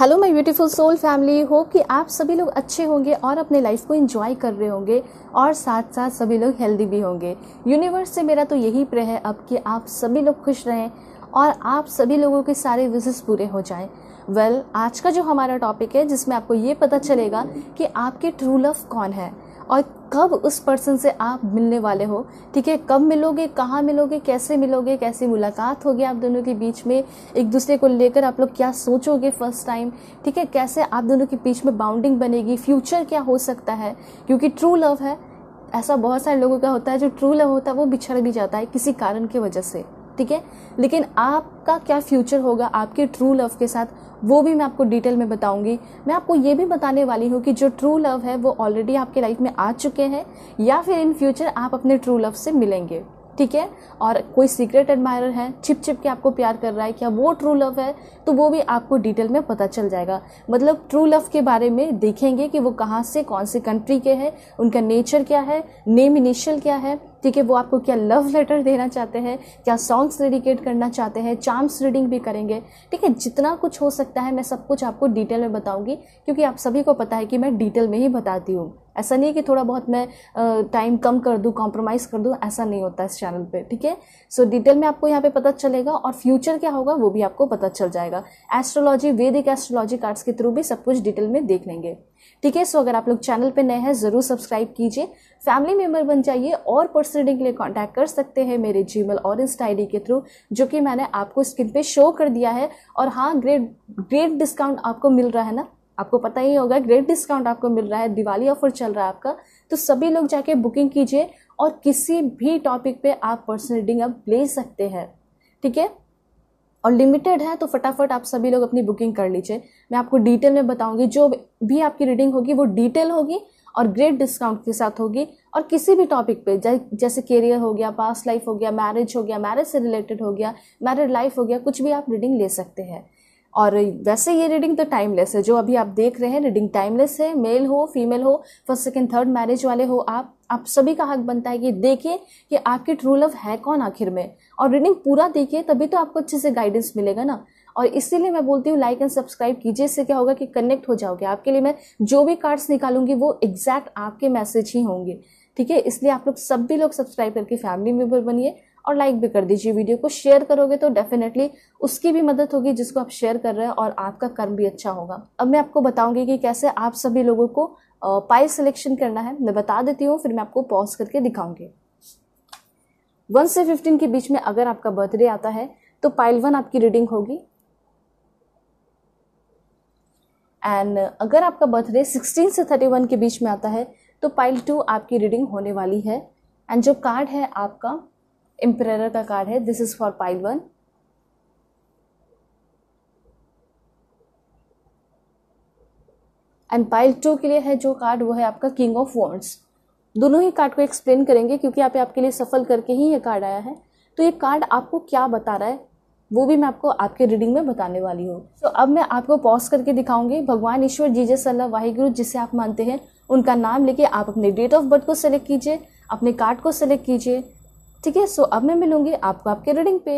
Hello my beautiful soul family, hope कि आप सभी लोग अच्छे होंगे और अपने लाइफ को एंजॉय कर रहे होंगे और साथ साथ सभी लोग हेल्दी भी होंगे। यूनिवर्स से मेरा तो यही प्रे है अब कि आप सभी लोग खुश रहें और आप सभी लोगों के सारे विशेस पूरे हो जाएं। आज का जो हमारा टॉपिक है जिसमें आपको ये पता चलेगा कि आपके ट्रू लव कौन है और कब उस पर्सन से आप मिलने वाले हो। ठीक है, कब मिलोगे, कहाँ मिलोगे, कैसे मिलोगे, कैसी मुलाकात होगी आप दोनों के बीच में, एक दूसरे को लेकर आप लोग क्या सोचोगे फर्स्ट टाइम। ठीक है, कैसे आप दोनों के बीच में बाउंडिंग बनेगी, फ्यूचर क्या हो सकता है, क्योंकि ट्रू लव है। ऐसा बहुत सारे लोगों का होता है जो ट्रू लव होता है वो बिछड़ भी जाता है किसी कारण की वजह से। ठीक है, लेकिन आपका क्या फ्यूचर होगा आपके ट्रू लव के साथ वो भी मैं आपको डिटेल में बताऊंगी। मैं आपको ये भी बताने वाली हूँ कि जो ट्रू लव है वो ऑलरेडी आपके लाइफ में आ चुके हैं या फिर इन फ्यूचर आप अपने ट्रू लव से मिलेंगे। ठीक है, और कोई सीक्रेट एडमायरर है, छिप छिप के आपको प्यार कर रहा है, क्या वो ट्रू लव है, तो वो भी आपको डिटेल में पता चल जाएगा। मतलब ट्रू लव के बारे में देखेंगे कि वो कहाँ से, कौन सी कंट्री के हैं, उनका नेचर क्या है, नेम इनिशियल क्या है। ठीक है, वो आपको क्या लव लेटर देना चाहते हैं, क्या सॉन्ग्स डेडिकेट करना चाहते हैं, चार्म्स रीडिंग भी करेंगे। ठीक है, जितना कुछ हो सकता है मैं सब कुछ आपको डिटेल में बताऊंगी, क्योंकि आप सभी को पता है कि मैं डिटेल में ही बताती हूँ। ऐसा नहीं कि थोड़ा बहुत मैं टाइम कम कर दूँ, कॉम्प्रोमाइज़ कर दूँ, ऐसा नहीं होता इस चैनल पे। ठीक है, सो डिटेल में आपको यहाँ पे पता चलेगा और फ्यूचर क्या होगा वो भी आपको पता चल जाएगा। एस्ट्रोलॉजी, वैदिक एस्ट्रोलॉजी कार्ड्स के थ्रू भी सब कुछ डिटेल में देख लेंगे। ठीक है, सो अगर आप लोग चैनल पे नए हैं ज़रूर सब्सक्राइब कीजिए, फैमिली मेंबर बन जाइए और पर्सनल रीडिंग के लिए कांटेक्ट कर सकते हैं मेरे जीमेल और इंस्टा आईडी के थ्रू, जो कि मैंने आपको स्क्रीन पे शो कर दिया है। और हाँ, ग्रेट डिस्काउंट आपको मिल रहा है ना, आपको पता ही होगा, ग्रेट डिस्काउंट आपको मिल रहा है, दिवाली ऑफर चल रहा है आपका। तो सभी लोग जाके बुकिंग कीजिए और किसी भी टॉपिक पे आप पर्सनल रीडिंग अब ले सकते हैं। ठीक है, और लिमिटेड है तो फटाफट आप सभी लोग अपनी बुकिंग कर लीजिए। मैं आपको डिटेल में बताऊंगी, जो भी आपकी रीडिंग होगी वो डिटेल होगी और ग्रेट डिस्काउंट के साथ होगी। और किसी भी टॉपिक पे जैसे करियर हो गया, पास्ट लाइफ हो गया, मैरिज हो गया, मैरिज से रिलेटेड हो गया, मैरिड लाइफ हो गया, कुछ भी आप रीडिंग ले सकते हैं। और वैसे ये रीडिंग तो टाइमलेस है, जो अभी आप देख रहे हैं रीडिंग टाइमलेस है। मेल हो, फीमेल हो, फर्स्ट सेकंड थर्ड मैरिज वाले हो, आप सभी का हक बनता है कि देखिए कि आपकी ट्रू लव है कौन आखिर में, और रीडिंग पूरा देखिए तभी तो आपको अच्छे से गाइडेंस मिलेगा ना। और इसीलिए मैं बोलती हूँ लाइक एंड सब्सक्राइब कीजिए, इससे क्या होगा कि कनेक्ट हो जाओगे। आपके लिए मैं जो भी कार्ड्स निकालूंगी वो एग्जैक्ट आपके मैसेज ही होंगे। ठीक है, इसलिए आप लोग सभी लोग सब्सक्राइब करके फैमिली मेंबर बनिए और लाइक भी कर दीजिए। वीडियो को शेयर करोगे तो डेफिनेटली उसकी भी मदद होगी जिसको आप शेयर कर रहे हैं, और आपका कर्म भी अच्छा होगा। अब मैं आपको बताऊंगी कि कैसे आप सभी लोगों को पाइल सिलेक्शन करना है। मैं बता देती हूँ, फिर मैं आपको पॉज करके दिखाऊंगी। 1 से 15 के बीच में अगर आपका बर्थडे आता है तो पाइल 1 आपकी रीडिंग होगी, एंड अगर आपका बर्थडे 16 से 31 के बीच में आता है तो पाइल 2 आपकी रीडिंग होने वाली है। एंड जो कार्ड है आपका एम्परर का कार्ड है, this is for pile 1। And pile 2 के लिए है जो कार्ड वो है आपका किंग ऑफ वॉन्ड्स। दोनों ही कार्ड को एक्सप्लेन करेंगे क्योंकि यहाँ पे आपके लिए सफल करके ही ये कार्ड आया है। तो ये कार्ड आपको क्या बता रहा है वो भी मैं आपको आपके रीडिंग में बताने वाली हूँ। तो अब मैं आपको पॉज करके दिखाऊंगी। भगवान ईश्वर जीसस अल्लाह वाहिगुरु जिसे आप मानते हैं उनका नाम लेके आप अपने डेट ऑफ बर्थ को सिलेक्ट कीजिए, अपने कार्ड को सिलेक्ट कीजिए। ठीक है, सो अब मैं मिलूंगी आपको आपके रीडिंग पे।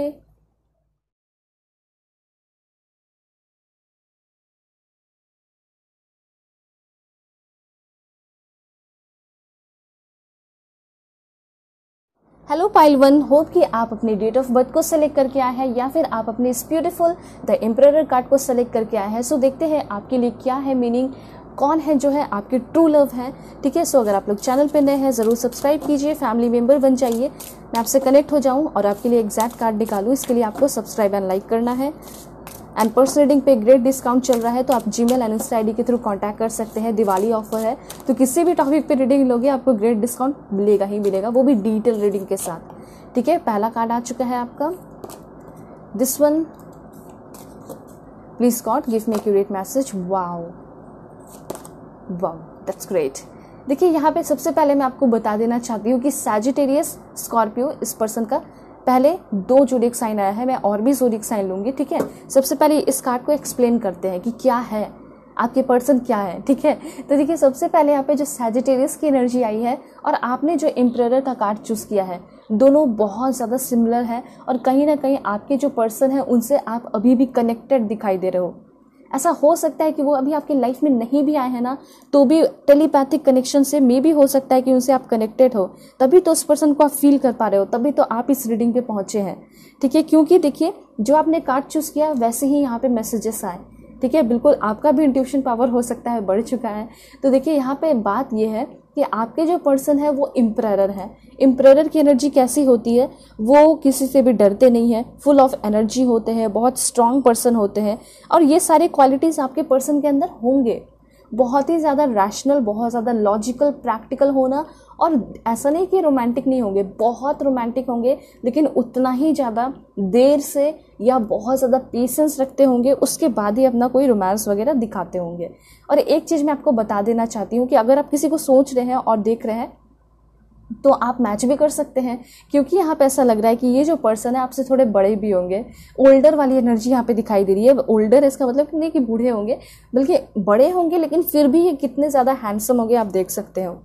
हेलो पाइल 1, होप कि आप अपनी डेट ऑफ बर्थ को सेलेक्ट करके आए हैं या फिर आप अपने इस ब्यूटीफुल द एम्परर कार्ड को सेलेक्ट करके आए हैं। सो देखते हैं आपके लिए क्या है मीनिंग, कौन है जो है आपकी ट्रू लव है। ठीक है, सो अगर आप लोग चैनल पे नए हैं ज़रूर सब्सक्राइब कीजिए, फैमिली मेंबर बन जाइए, मैं आपसे कनेक्ट हो जाऊँ और आपके लिए एग्जैक्ट कार्ड निकालूँ। इसके लिए आपको सब्सक्राइब एंड लाइक करना है। एंड पर्सनल रीडिंग पे ग्रेट डिस्काउंट चल रहा है, तो आप जीमेल एंड इंस्टा आईडी के थ्रू कांटेक्ट कर सकते हैं। दिवाली ऑफर है, तो किसी भी टॉपिक पे रीडिंग लोगे आपको ग्रेट डिस्काउंट मिलेगा ही मिलेगा, वो भी डिटेल रीडिंग के साथ। ठीक है, पहला कार्ड आ चुका है आपका, this one. Please God give me accurate message. Wow wow, that's great. देखिए यहाँ पे सबसे पहले मैं आपको बता देना चाहती हूँ कि सैजिटेरियस स्कॉर्पियो इस पर्सन का पहले 2 जोडिक साइन आया है, मैं और भी जोडिक साइन लूंगी। ठीक है, सबसे पहले इस कार्ड को एक्सप्लेन करते हैं कि क्या है आपके पर्सन, क्या है। ठीक है, तो देखिए सबसे पहले यहाँ पे जो सैजिटेरियस की एनर्जी आई है और आपने जो एम्परर का कार्ड चूज किया है, दोनों बहुत ज़्यादा सिमिलर है और कहीं ना कहीं आपके जो पर्सन है उनसे आप अभी भी कनेक्टेड दिखाई दे रहे हो। ऐसा हो सकता है कि वो अभी आपकी लाइफ में नहीं भी आए हैं ना, तो भी टेलीपैथिक कनेक्शन से मे भी हो सकता है कि उनसे आप कनेक्टेड हो, तभी तो उस पर्सन को आप फील कर पा रहे हो, तभी तो आप इस रीडिंग पे पहुंचे हैं। ठीक है, क्योंकि देखिए जो आपने कार्ड चूज किया वैसे ही यहाँ पे मैसेजेस आए। ठीक है, बिल्कुल आपका भी इंट्यूशन पावर हो सकता है बढ़ चुका है। तो देखिए यहाँ पे बात ये है कि आपके जो पर्सन है वो एम्परर है। एम्परर की एनर्जी कैसी होती है, वो किसी से भी डरते नहीं है, फुल ऑफ एनर्जी होते हैं, बहुत स्ट्रांग पर्सन होते हैं, और ये सारे क्वालिटीज़ आपके पर्सन के अंदर होंगे। बहुत ही ज़्यादा रैशनल, बहुत ज़्यादा लॉजिकल, प्रैक्टिकल होना, और ऐसा नहीं कि रोमांटिक नहीं होंगे, बहुत रोमांटिक होंगे, लेकिन उतना ही ज़्यादा देर से या बहुत ज़्यादा पेशेंस रखते होंगे, उसके बाद ही अपना कोई रोमांस वगैरह दिखाते होंगे। और एक चीज़ मैं आपको बता देना चाहती हूँ कि अगर आप किसी को सोच रहे हैं और देख रहे हैं तो आप मैच भी कर सकते हैं, क्योंकि यहाँ पे ऐसा लग रहा है कि ये जो पर्सन है आपसे थोड़े बड़े भी होंगे। ओल्डर वाली एनर्जी यहाँ पे दिखाई दे रही है। ओल्डर इसका मतलब नहीं कि बूढ़े होंगे, बल्कि बड़े होंगे, लेकिन फिर भी ये कितने ज़्यादा हैंडसम होंगे आप देख सकते हो।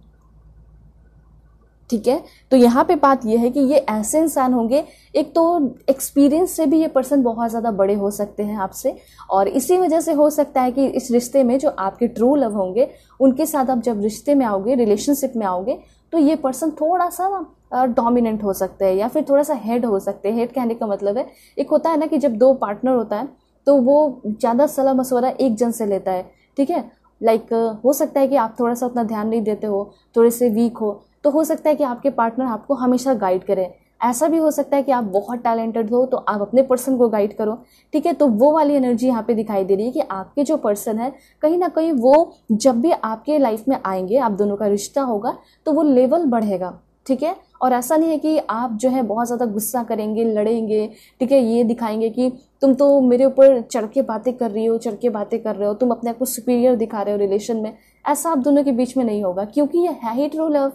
ठीक है, तो यहाँ पे बात यह है कि ये ऐसे इंसान होंगे, एक तो एक्सपीरियंस से भी ये पर्सन बहुत ज़्यादा बड़े हो सकते हैं आपसे, और इसी वजह से हो सकता है कि इस रिश्ते में जो आपके ट्रू लव होंगे उनके साथ आप जब रिश्ते में आओगे, रिलेशनशिप में आओगे, तो ये पर्सन थोड़ा सा ना डोमिनेंट हो सकते हैं, या फिर थोड़ा सा हेड हो सकते हैं। हेड कहने का मतलब है, एक होता है ना कि जब दो पार्टनर होता है तो वो ज़्यादा सलाह मशवरा एक जन से लेता है। ठीक है, लाइक हो सकता है कि आप थोड़ा सा उतना ध्यान नहीं देते हो, थोड़े से वीक हो, तो हो सकता है कि आपके पार्टनर आपको हमेशा गाइड करें। ऐसा भी हो सकता है कि आप बहुत टैलेंटेड हो तो आप अपने पर्सन को गाइड करो। ठीक है, तो वो वाली एनर्जी यहाँ पे दिखाई दे रही है कि आपके जो पर्सन है कहीं ना कहीं वो जब भी आपके लाइफ में आएंगे, आप दोनों का रिश्ता होगा, तो वो लेवल बढ़ेगा। ठीक है, और ऐसा नहीं है कि आप जो है बहुत ज़्यादा गुस्सा करेंगे, लड़ेंगे। ठीक है, ये दिखाएंगे कि तुम तो मेरे ऊपर चढ़ के बातें कर रही हो, चढ़ के बातें कर रहे हो, तुम अपने आप को सुपीरियर दिखा रहे हो रिलेशन में। ऐसा आप दोनों के बीच में नहीं होगा, क्योंकि ये है ही ट्रू लव।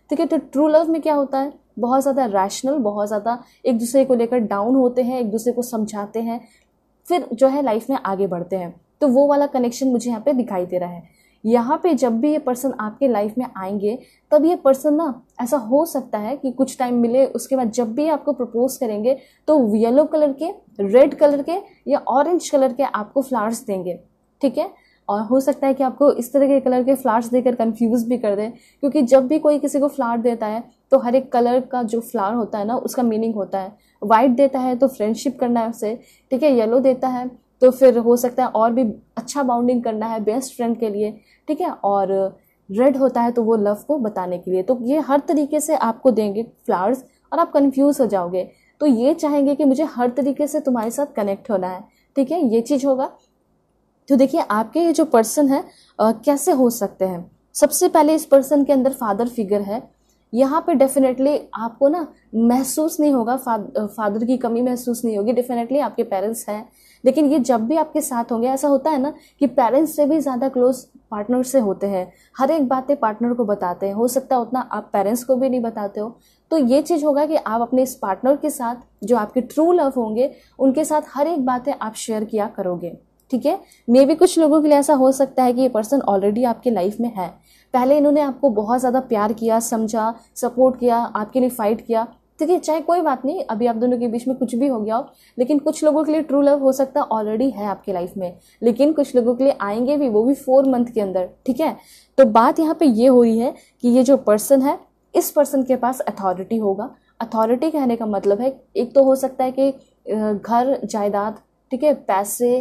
ठीक है, तो ट्रू लव में क्या होता है, बहुत ज़्यादा रैशनल, बहुत ज़्यादा एक दूसरे को लेकर डाउन होते हैं, एक दूसरे को समझाते हैं, फिर जो है लाइफ में आगे बढ़ते हैं। तो वो वाला कनेक्शन मुझे यहाँ पे दिखाई दे रहा है। यहाँ पे जब भी ये पर्सन आपके लाइफ में आएंगे, तब ये पर्सन ना ऐसा हो सकता है कि कुछ टाइम मिले, उसके बाद जब भी आपको प्रपोज करेंगे तो येलो कलर के, रेड कलर के या ऑरेंज कलर के आपको फ्लावर्स देंगे। ठीक है, और हो सकता है कि आपको इस तरह के कलर के फ्लावर्स देकर कंफ्यूज भी कर दें, क्योंकि जब भी कोई किसी को फ्लावर देता है तो हर एक कलर का जो फ्लावर होता है ना उसका मीनिंग होता है। वाइट देता है तो फ्रेंडशिप करना है उससे। ठीक है, येलो देता है तो फिर हो सकता है और भी अच्छा बाउंडिंग करना है बेस्ट फ्रेंड के लिए। ठीक है, और रेड होता है तो वो लव को बताने के लिए। तो ये हर तरीके से आपको देंगे फ्लावर्स और आप कंफ्यूज हो जाओगे, तो ये चाहेंगे कि मुझे हर तरीके से तुम्हारे साथ कनेक्ट होना है। ठीक है, ये चीज़ होगा। तो देखिए आपके ये जो पर्सन है कैसे हो सकते हैं। सबसे पहले इस पर्सन के अंदर फादर फिगर है। यहाँ पे डेफिनेटली आपको ना महसूस नहीं होगा, फादर की कमी महसूस नहीं होगी। डेफिनेटली आपके पेरेंट्स हैं, लेकिन ये जब भी आपके साथ होंगे, ऐसा होता है ना कि पेरेंट्स से भी ज़्यादा क्लोज पार्टनर से होते हैं, हर एक बातें पार्टनर को बताते हैं। हो सकता है उतना आप पेरेंट्स को भी नहीं बताते हो। तो ये चीज़ होगा कि आप अपने इस पार्टनर के साथ, जो आपके ट्रू लव होंगे, उनके साथ हर एक बातें आप शेयर किया करोगे। ठीक है, मे भी कुछ लोगों के लिए ऐसा हो सकता है कि ये पर्सन ऑलरेडी आपके लाइफ में है, पहले इन्होंने आपको बहुत ज़्यादा प्यार किया, समझा, सपोर्ट किया, आपके लिए फाइट किया। ठीक है, चाहे कोई बात नहीं, अभी आप दोनों के बीच में कुछ भी हो गया हो, लेकिन कुछ लोगों के लिए ट्रू लव हो सकता है ऑलरेडी है आपके लाइफ में, लेकिन कुछ लोगों के लिए आएंगे भी, वो भी 4 मंथ के अंदर। ठीक है, तो बात यहाँ पे ये हो रही है कि ये जो पर्सन है, इस पर्सन के पास अथॉरिटी होगा। अथॉरिटी कहने का मतलब है, एक तो हो सकता है कि घर, जायदाद, ठीक है, पैसे,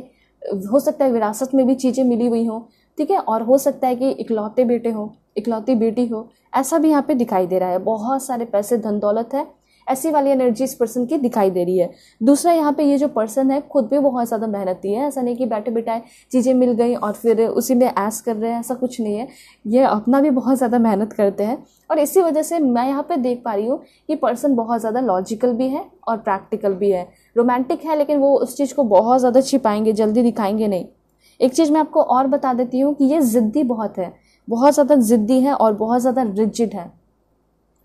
हो सकता है विरासत में भी चीज़ें मिली हुई हों। ठीक है, और हो सकता है कि इकलौते बेटे हो, इकलौती बेटी हो, ऐसा भी यहाँ पे दिखाई दे रहा है। बहुत सारे पैसे, धन दौलत है, ऐसी वाली एनर्जी इस पर्सन की दिखाई दे रही है। दूसरा, यहाँ पे ये जो पर्सन है खुद भी बहुत ज़्यादा मेहनती है। ऐसा नहीं कि बैठे बिठाए चीज़ें मिल गई और फिर उसी में ऐश कर रहे हैं, ऐसा कुछ नहीं है। ये अपना भी बहुत ज़्यादा मेहनत करते हैं, और इसी वजह से मैं यहाँ पे देख पा रही हूँ कि पर्सन बहुत ज़्यादा लॉजिकल भी है और प्रैक्टिकल भी है। रोमांटिक है, लेकिन वो उस चीज़ को बहुत ज़्यादा छिपाएंगे, जल्दी दिखाएंगे नहीं। एक चीज़ मैं आपको और बता देती हूँ कि ये ज़िद्दी बहुत है, बहुत ज़्यादा ज़िद्दी है और बहुत ज़्यादा रिजिड है।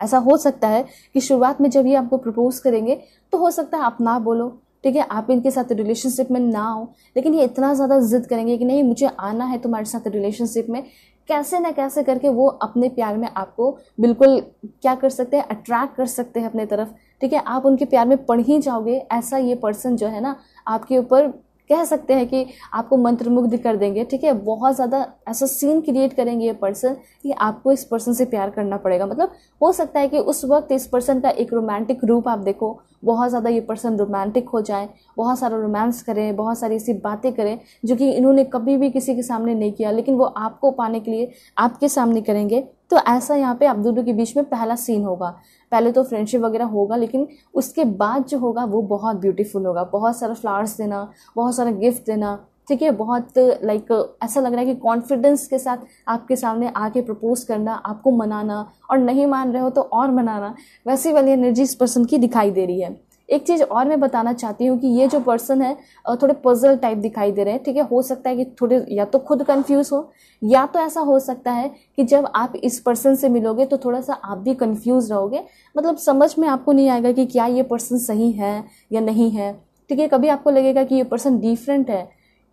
ऐसा हो सकता है कि शुरुआत में जब ये आपको प्रपोज करेंगे तो हो सकता है आप ना बोलो। ठीक है, आप इनके साथ रिलेशनशिप में ना हो, लेकिन ये इतना ज़्यादा जिद करेंगे कि नहीं, मुझे आना है तुम्हारे साथ रिलेशनशिप में। कैसे ना कैसे करके वो अपने प्यार में आपको बिल्कुल क्या कर सकते हैं, अट्रैक्ट कर सकते हैं अपने तरफ। ठीक है, आप उनके प्यार में पड़ ही जाओगे। ऐसा ये पर्सन जो है ना आपके ऊपर कह सकते हैं कि आपको मंत्रमुग्ध कर देंगे, ठीक है। बहुत ज़्यादा ऐसा सीन क्रिएट करेंगे ये पर्सन कि आपको इस पर्सन से प्यार करना पड़ेगा। मतलब हो सकता है कि उस वक्त इस पर्सन का एक रोमांटिक रूप आप देखो, बहुत ज़्यादा ये पर्सन रोमांटिक हो जाए, बहुत सारा रोमांस करें, बहुत सारी ऐसी बातें करें जो कि इन्होंने कभी भी किसी के सामने नहीं किया, लेकिन वो आपको पाने के लिए आपके सामने करेंगे। तो ऐसा यहाँ पे आप दोनों के बीच में पहला सीन होगा। पहले तो फ्रेंडशिप वगैरह होगा, लेकिन उसके बाद जो होगा वो बहुत ब्यूटीफुल होगा। बहुत सारा फ्लावर्स देना, बहुत सारा गिफ्ट देना, ठीक है। बहुत ऐसा लग रहा है कि कॉन्फिडेंस के साथ आपके सामने आके प्रपोज करना, आपको मनाना, और नहीं मान रहे हो तो और मनाना, वैसी वाली एनर्जी इस पर्सन की दिखाई दे रही है। एक चीज़ और मैं बताना चाहती हूँ कि ये जो पर्सन है थोड़े पजल टाइप दिखाई दे रहे हैं, ठीक है। हो सकता है कि थोड़े या तो खुद कंफ्यूज हो, या तो ऐसा हो सकता है कि जब आप इस पर्सन से मिलोगे तो थोड़ा सा आप भी कंफ्यूज रहोगे। मतलब समझ में आपको नहीं आएगा कि क्या ये पर्सन सही है या नहीं है, ठीक है। कभी आपको लगेगा कि ये पर्सन डिफरेंट है,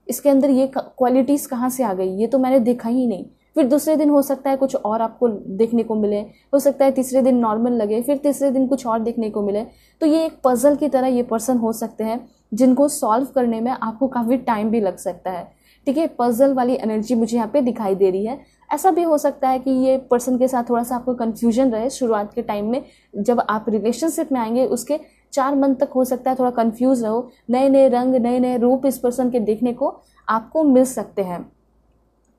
इसके अंदर ये क्वालिटीज़ कहाँ से आ गई, ये तो मैंने देखा ही नहीं। फिर दूसरे दिन हो सकता है कुछ और आपको देखने को मिले, हो सकता है तीसरे दिन नॉर्मल लगे, फिर तीसरे दिन कुछ और देखने को मिले। तो ये एक पजल की तरह ये पर्सन हो सकते हैं जिनको सॉल्व करने में आपको काफ़ी टाइम भी लग सकता है, ठीक है। पजल वाली एनर्जी मुझे यहाँ पे दिखाई दे रही है। ऐसा भी हो सकता है कि ये पर्सन के साथ थोड़ा सा आपको कन्फ्यूजन रहे शुरुआत के टाइम में। जब आप रिलेशनशिप में आएंगे उसके 4 मंथ तक हो सकता है थोड़ा कंफ्यूज रहो, नए नए रंग, नए नए रूप इस पर्सन के देखने को आपको मिल सकते हैं,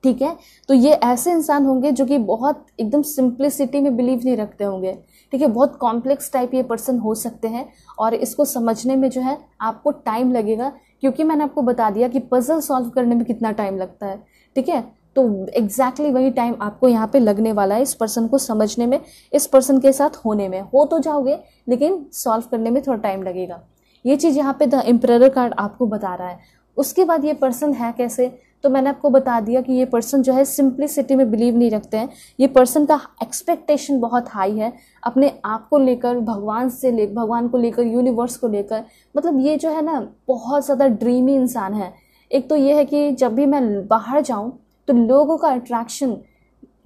ठीक है। तो ये ऐसे इंसान होंगे जो कि बहुत एकदम सिंप्लिसिटी में बिलीव नहीं रखते होंगे, ठीक है। बहुत कॉम्प्लेक्स टाइप ये पर्सन हो सकते हैं, और इसको समझने में जो है आपको टाइम लगेगा, क्योंकि मैंने आपको बता दिया कि पजल सॉल्व करने में कितना टाइम लगता है, ठीक है। तो एग्जैक्टली वही टाइम आपको यहाँ पे लगने वाला है इस पर्सन को समझने में, इस पर्सन के साथ होने में। हो तो जाओगे, लेकिन सॉल्व करने में थोड़ा टाइम लगेगा। ये चीज़ यहाँ पे द एम्परर कार्ड आपको बता रहा है। उसके बाद ये पर्सन है कैसे, तो मैंने आपको बता दिया कि ये पर्सन जो है सिंप्लिसिटी में बिलीव नहीं रखते हैं। ये पर्सन का एक्सपेक्टेशन बहुत हाई है अपने आप को लेकर, भगवान को लेकर, यूनिवर्स को लेकर। मतलब ये जो है ना बहुत ज़्यादा ड्रीमी इंसान है। एक तो ये है कि जब भी मैं बाहर जाऊं तो लोगों का अट्रैक्शन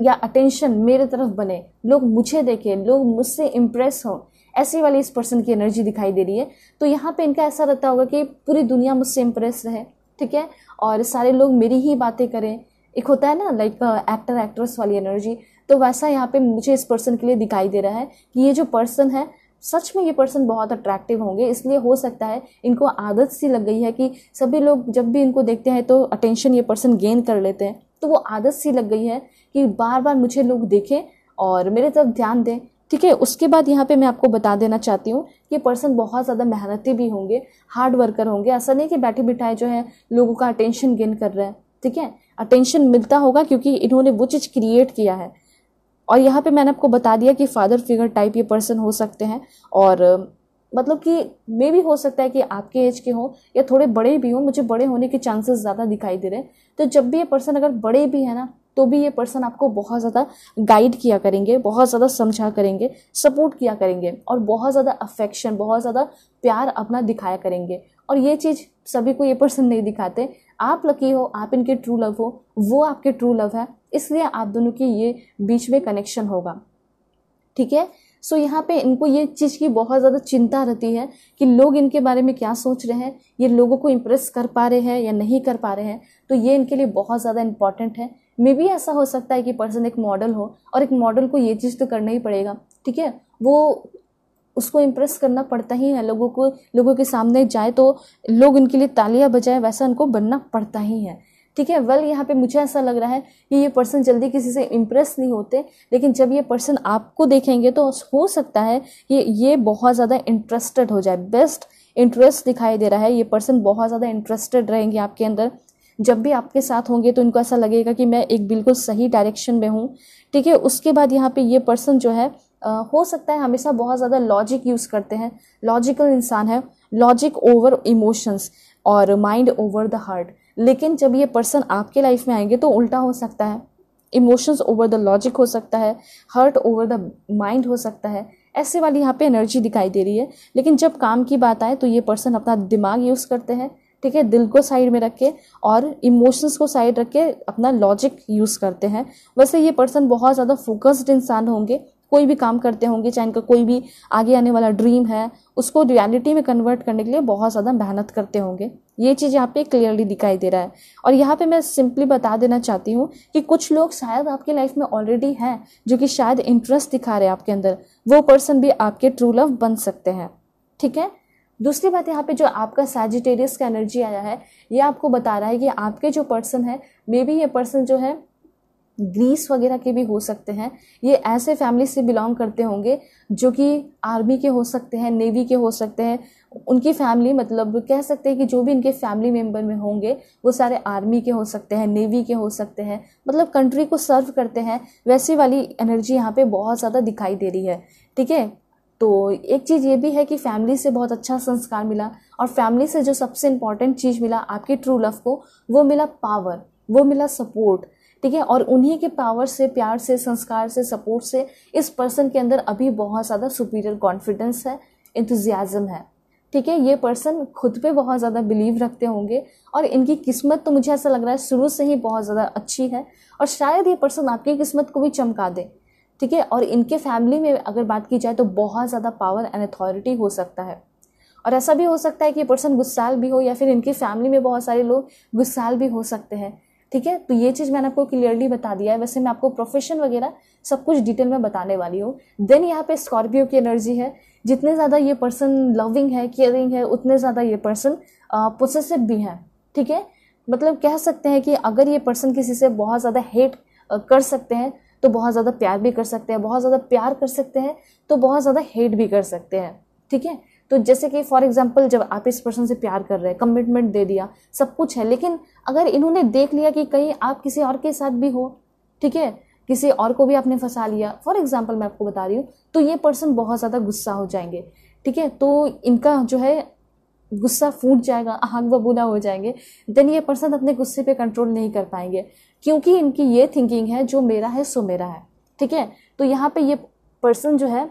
या अटेंशन मेरे तरफ बने, लोग मुझे देखें, लोग मुझसे इम्प्रेस हों, ऐसी वाली इस पर्सन की एनर्जी दिखाई दे रही है। तो यहाँ पे इनका ऐसा रहता होगा कि पूरी दुनिया मुझसे इम्प्रेस रहे, ठीक है, और सारे लोग मेरी ही बातें करें। एक होता है ना लाइक एक्टर एक्ट्रेस वाली एनर्जी, तो वैसा यहाँ पे मुझे इस पर्सन के लिए दिखाई दे रहा है कि ये जो पर्सन है सच में ये पर्सन बहुत अट्रैक्टिव होंगे। इसलिए हो सकता है इनको आदत सी लग गई है कि सभी लोग जब भी इनको देखते हैं तो अटेंशन ये पर्सन गेन कर लेते हैं। तो वो आदत सी लग गई है कि बार बार मुझे लोग देखें और मेरे तरफ ध्यान दें, ठीक है। उसके बाद यहाँ पे मैं आपको बता देना चाहती हूँ कि पर्सन बहुत ज़्यादा मेहनती भी होंगे, हार्ड वर्कर होंगे। ऐसा नहीं कि बैठे बिठाए जो है लोगों का अटेंशन गेन कर रहे हैं, ठीक है। अटेंशन मिलता होगा क्योंकि इन्होंने वो चीज़ क्रिएट किया है। और यहाँ पे मैंने आपको बता दिया कि फादर फिगर टाइप ये पर्सन हो सकते हैं, और मतलब कि मे भी हो सकता है कि आपके एज के हों या थोड़े बड़े भी हों। मुझे बड़े होने के चांसेस ज़्यादा दिखाई दे रहे हैं। तो जब भी ये पर्सन अगर बड़े भी है ना, तो भी ये पर्सन आपको बहुत ज़्यादा गाइड किया करेंगे, बहुत ज़्यादा समझा करेंगे, सपोर्ट किया करेंगे, और बहुत ज़्यादा अफेक्शन, बहुत ज़्यादा प्यार अपना दिखाया करेंगे। और ये चीज़ सभी को ये पर्सन नहीं दिखाते। आप लकी हो, आप इनके ट्रू लव हो, वो आपके ट्रू लव है, इसलिए आप दोनों के ये बीच में कनेक्शन होगा, ठीक है। सो यहाँ पे इनको ये चीज़ की बहुत ज़्यादा चिंता रहती है कि लोग इनके बारे में क्या सोच रहे हैं, ये लोगों को इम्प्रेस कर पा रहे हैं या नहीं कर पा रहे हैं। तो ये इनके लिए बहुत ज़्यादा इंपॉर्टेंट है। मे भी ऐसा हो सकता है कि पर्सन एक मॉडल हो, और एक मॉडल को ये चीज़ तो करना ही पड़ेगा, ठीक है। वो उसको इम्प्रेस करना पड़ता ही है, लोगों के सामने जाए तो लोग उनके लिए तालियां बजाए, वैसा उनको बनना पड़ता ही है, ठीक है। वेल यहाँ पे मुझे ऐसा लग रहा है कि ये पर्सन जल्दी किसी से इम्प्रेस नहीं होते, लेकिन जब ये पर्सन आपको देखेंगे तो हो सकता है ये बहुत ज़्यादा इंटरेस्टेड हो जाए। बेस्ट इंटरेस्ट दिखाई दे रहा है। ये पर्सन बहुत ज़्यादा इंटरेस्टेड रहेंगे आपके अंदर। जब भी आपके साथ होंगे तो इनको ऐसा लगेगा कि मैं एक बिल्कुल सही डायरेक्शन में हूँ, ठीक है। उसके बाद यहाँ पे ये पर्सन जो है हो सकता है हमेशा बहुत ज़्यादा लॉजिक यूज़ करते हैं, लॉजिकल इंसान है, लॉजिक ओवर इमोशंस और माइंड ओवर द हार्ट। लेकिन जब ये पर्सन आपके लाइफ में आएंगे तो उल्टा हो सकता है, इमोशंस ओवर द लॉजिक हो सकता है, हार्ट ओवर द माइंड हो सकता है। ऐसे वाली यहाँ पे एनर्जी दिखाई दे रही है। लेकिन जब काम की बात आए तो ये पर्सन अपना दिमाग यूज़ करते हैं, ठीक है, दिल को साइड में रख के और इमोशंस को साइड रख के अपना लॉजिक यूज़ करते हैं। वैसे ये पर्सन बहुत ज़्यादा फोकस्ड इंसान होंगे, कोई भी काम करते होंगे, चाहे इनका कोई भी आगे आने वाला ड्रीम है उसको रियलिटी में कन्वर्ट करने के लिए बहुत ज़्यादा मेहनत करते होंगे। ये चीज़ यहाँ पे क्लियरली दिखाई दे रहा है। और यहाँ पे मैं सिंपली बता देना चाहती हूँ कि कुछ लोग शायद आपकी लाइफ में ऑलरेडी हैं जो कि शायद इंटरेस्ट दिखा रहे हैं आपके अंदर, वो पर्सन भी आपके ट्रू लव बन सकते हैं। ठीक है। दूसरी बात यहाँ पे जो आपका सैजिटेरियस का एनर्जी आया है ये आपको बता रहा है कि आपके जो पर्सन है मे बी ये पर्सन जो है ग्रीस वगैरह के भी हो सकते हैं। ये ऐसे फैमिली से बिलोंग करते होंगे जो कि आर्मी के हो सकते हैं, नेवी के हो सकते हैं। उनकी फैमिली मतलब कह सकते हैं कि जो भी इनके फैमिली मेंबर में होंगे वो सारे आर्मी के हो सकते हैं, नेवी के हो सकते हैं, मतलब कंट्री को सर्व करते हैं। वैसी वाली एनर्जी यहाँ पे बहुत ज़्यादा दिखाई दे रही है। ठीक है। तो एक चीज़ ये भी है कि फैमिली से बहुत अच्छा संस्कार मिला, और फैमिली से जो सबसे इम्पॉर्टेंट चीज़ मिला आपके ट्रू लव को, वो मिला पावर, वो मिला सपोर्ट। ठीक है। और उन्हीं के पावर से, प्यार से, संस्कार से, सपोर्ट से इस पर्सन के अंदर अभी बहुत ज़्यादा सुपीरियर कॉन्फिडेंस है, इंथुजियाज्म है। ठीक है। ये पर्सन खुद पे बहुत ज़्यादा बिलीव रखते होंगे, और इनकी किस्मत तो मुझे ऐसा लग रहा है शुरू से ही बहुत ज़्यादा अच्छी है, और शायद ये पर्सन आपकी किस्मत को भी चमका दे। ठीक है। और इनके फैमिली में अगर बात की जाए तो बहुत ज़्यादा पावर एंड अथॉरिटी हो सकता है। और ऐसा भी हो सकता है कि ये पर्सन गुस्साल भी हो, या फिर इनकी फैमिली में बहुत सारे लोग गुस्साल भी हो सकते हैं। ठीक है। तो ये चीज़ मैंने आपको क्लियरली बता दिया है। वैसे मैं आपको प्रोफेशन वगैरह सब कुछ डिटेल में बताने वाली हूँ। देन यहाँ पे स्कॉर्पियो की एनर्जी है। जितने ज़्यादा ये पर्सन लविंग है, केयरिंग है, उतने ज़्यादा ये पर्सन पोसेसिव भी है। ठीक है। मतलब कह सकते हैं कि अगर ये पर्सन किसी से बहुत ज़्यादा हेट कर सकते हैं तो बहुत ज़्यादा प्यार भी कर सकते हैं, बहुत ज़्यादा प्यार कर सकते हैं तो बहुत ज़्यादा हेट भी कर सकते हैं। ठीक है। तो जैसे कि फॉर एग्जांपल जब आप इस पर्सन से प्यार कर रहे हैं, कमिटमेंट दे दिया, सब कुछ है, लेकिन अगर इन्होंने देख लिया कि कहीं आप किसी और के साथ भी हो, ठीक है, किसी और को भी आपने फंसा लिया, फॉर एग्जांपल मैं आपको बता रही हूँ, तो ये पर्सन बहुत ज़्यादा गुस्सा हो जाएंगे। ठीक है। तो इनका जो है गुस्सा फूट जाएगा, आग बबूला हो जाएंगे। देन ये पर्सन अपने गुस्से पे कंट्रोल नहीं कर पाएंगे, क्योंकि इनकी ये थिंकिंग है जो मेरा है सो मेरा है। ठीक है। तो यहाँ पे ये पर्सन जो है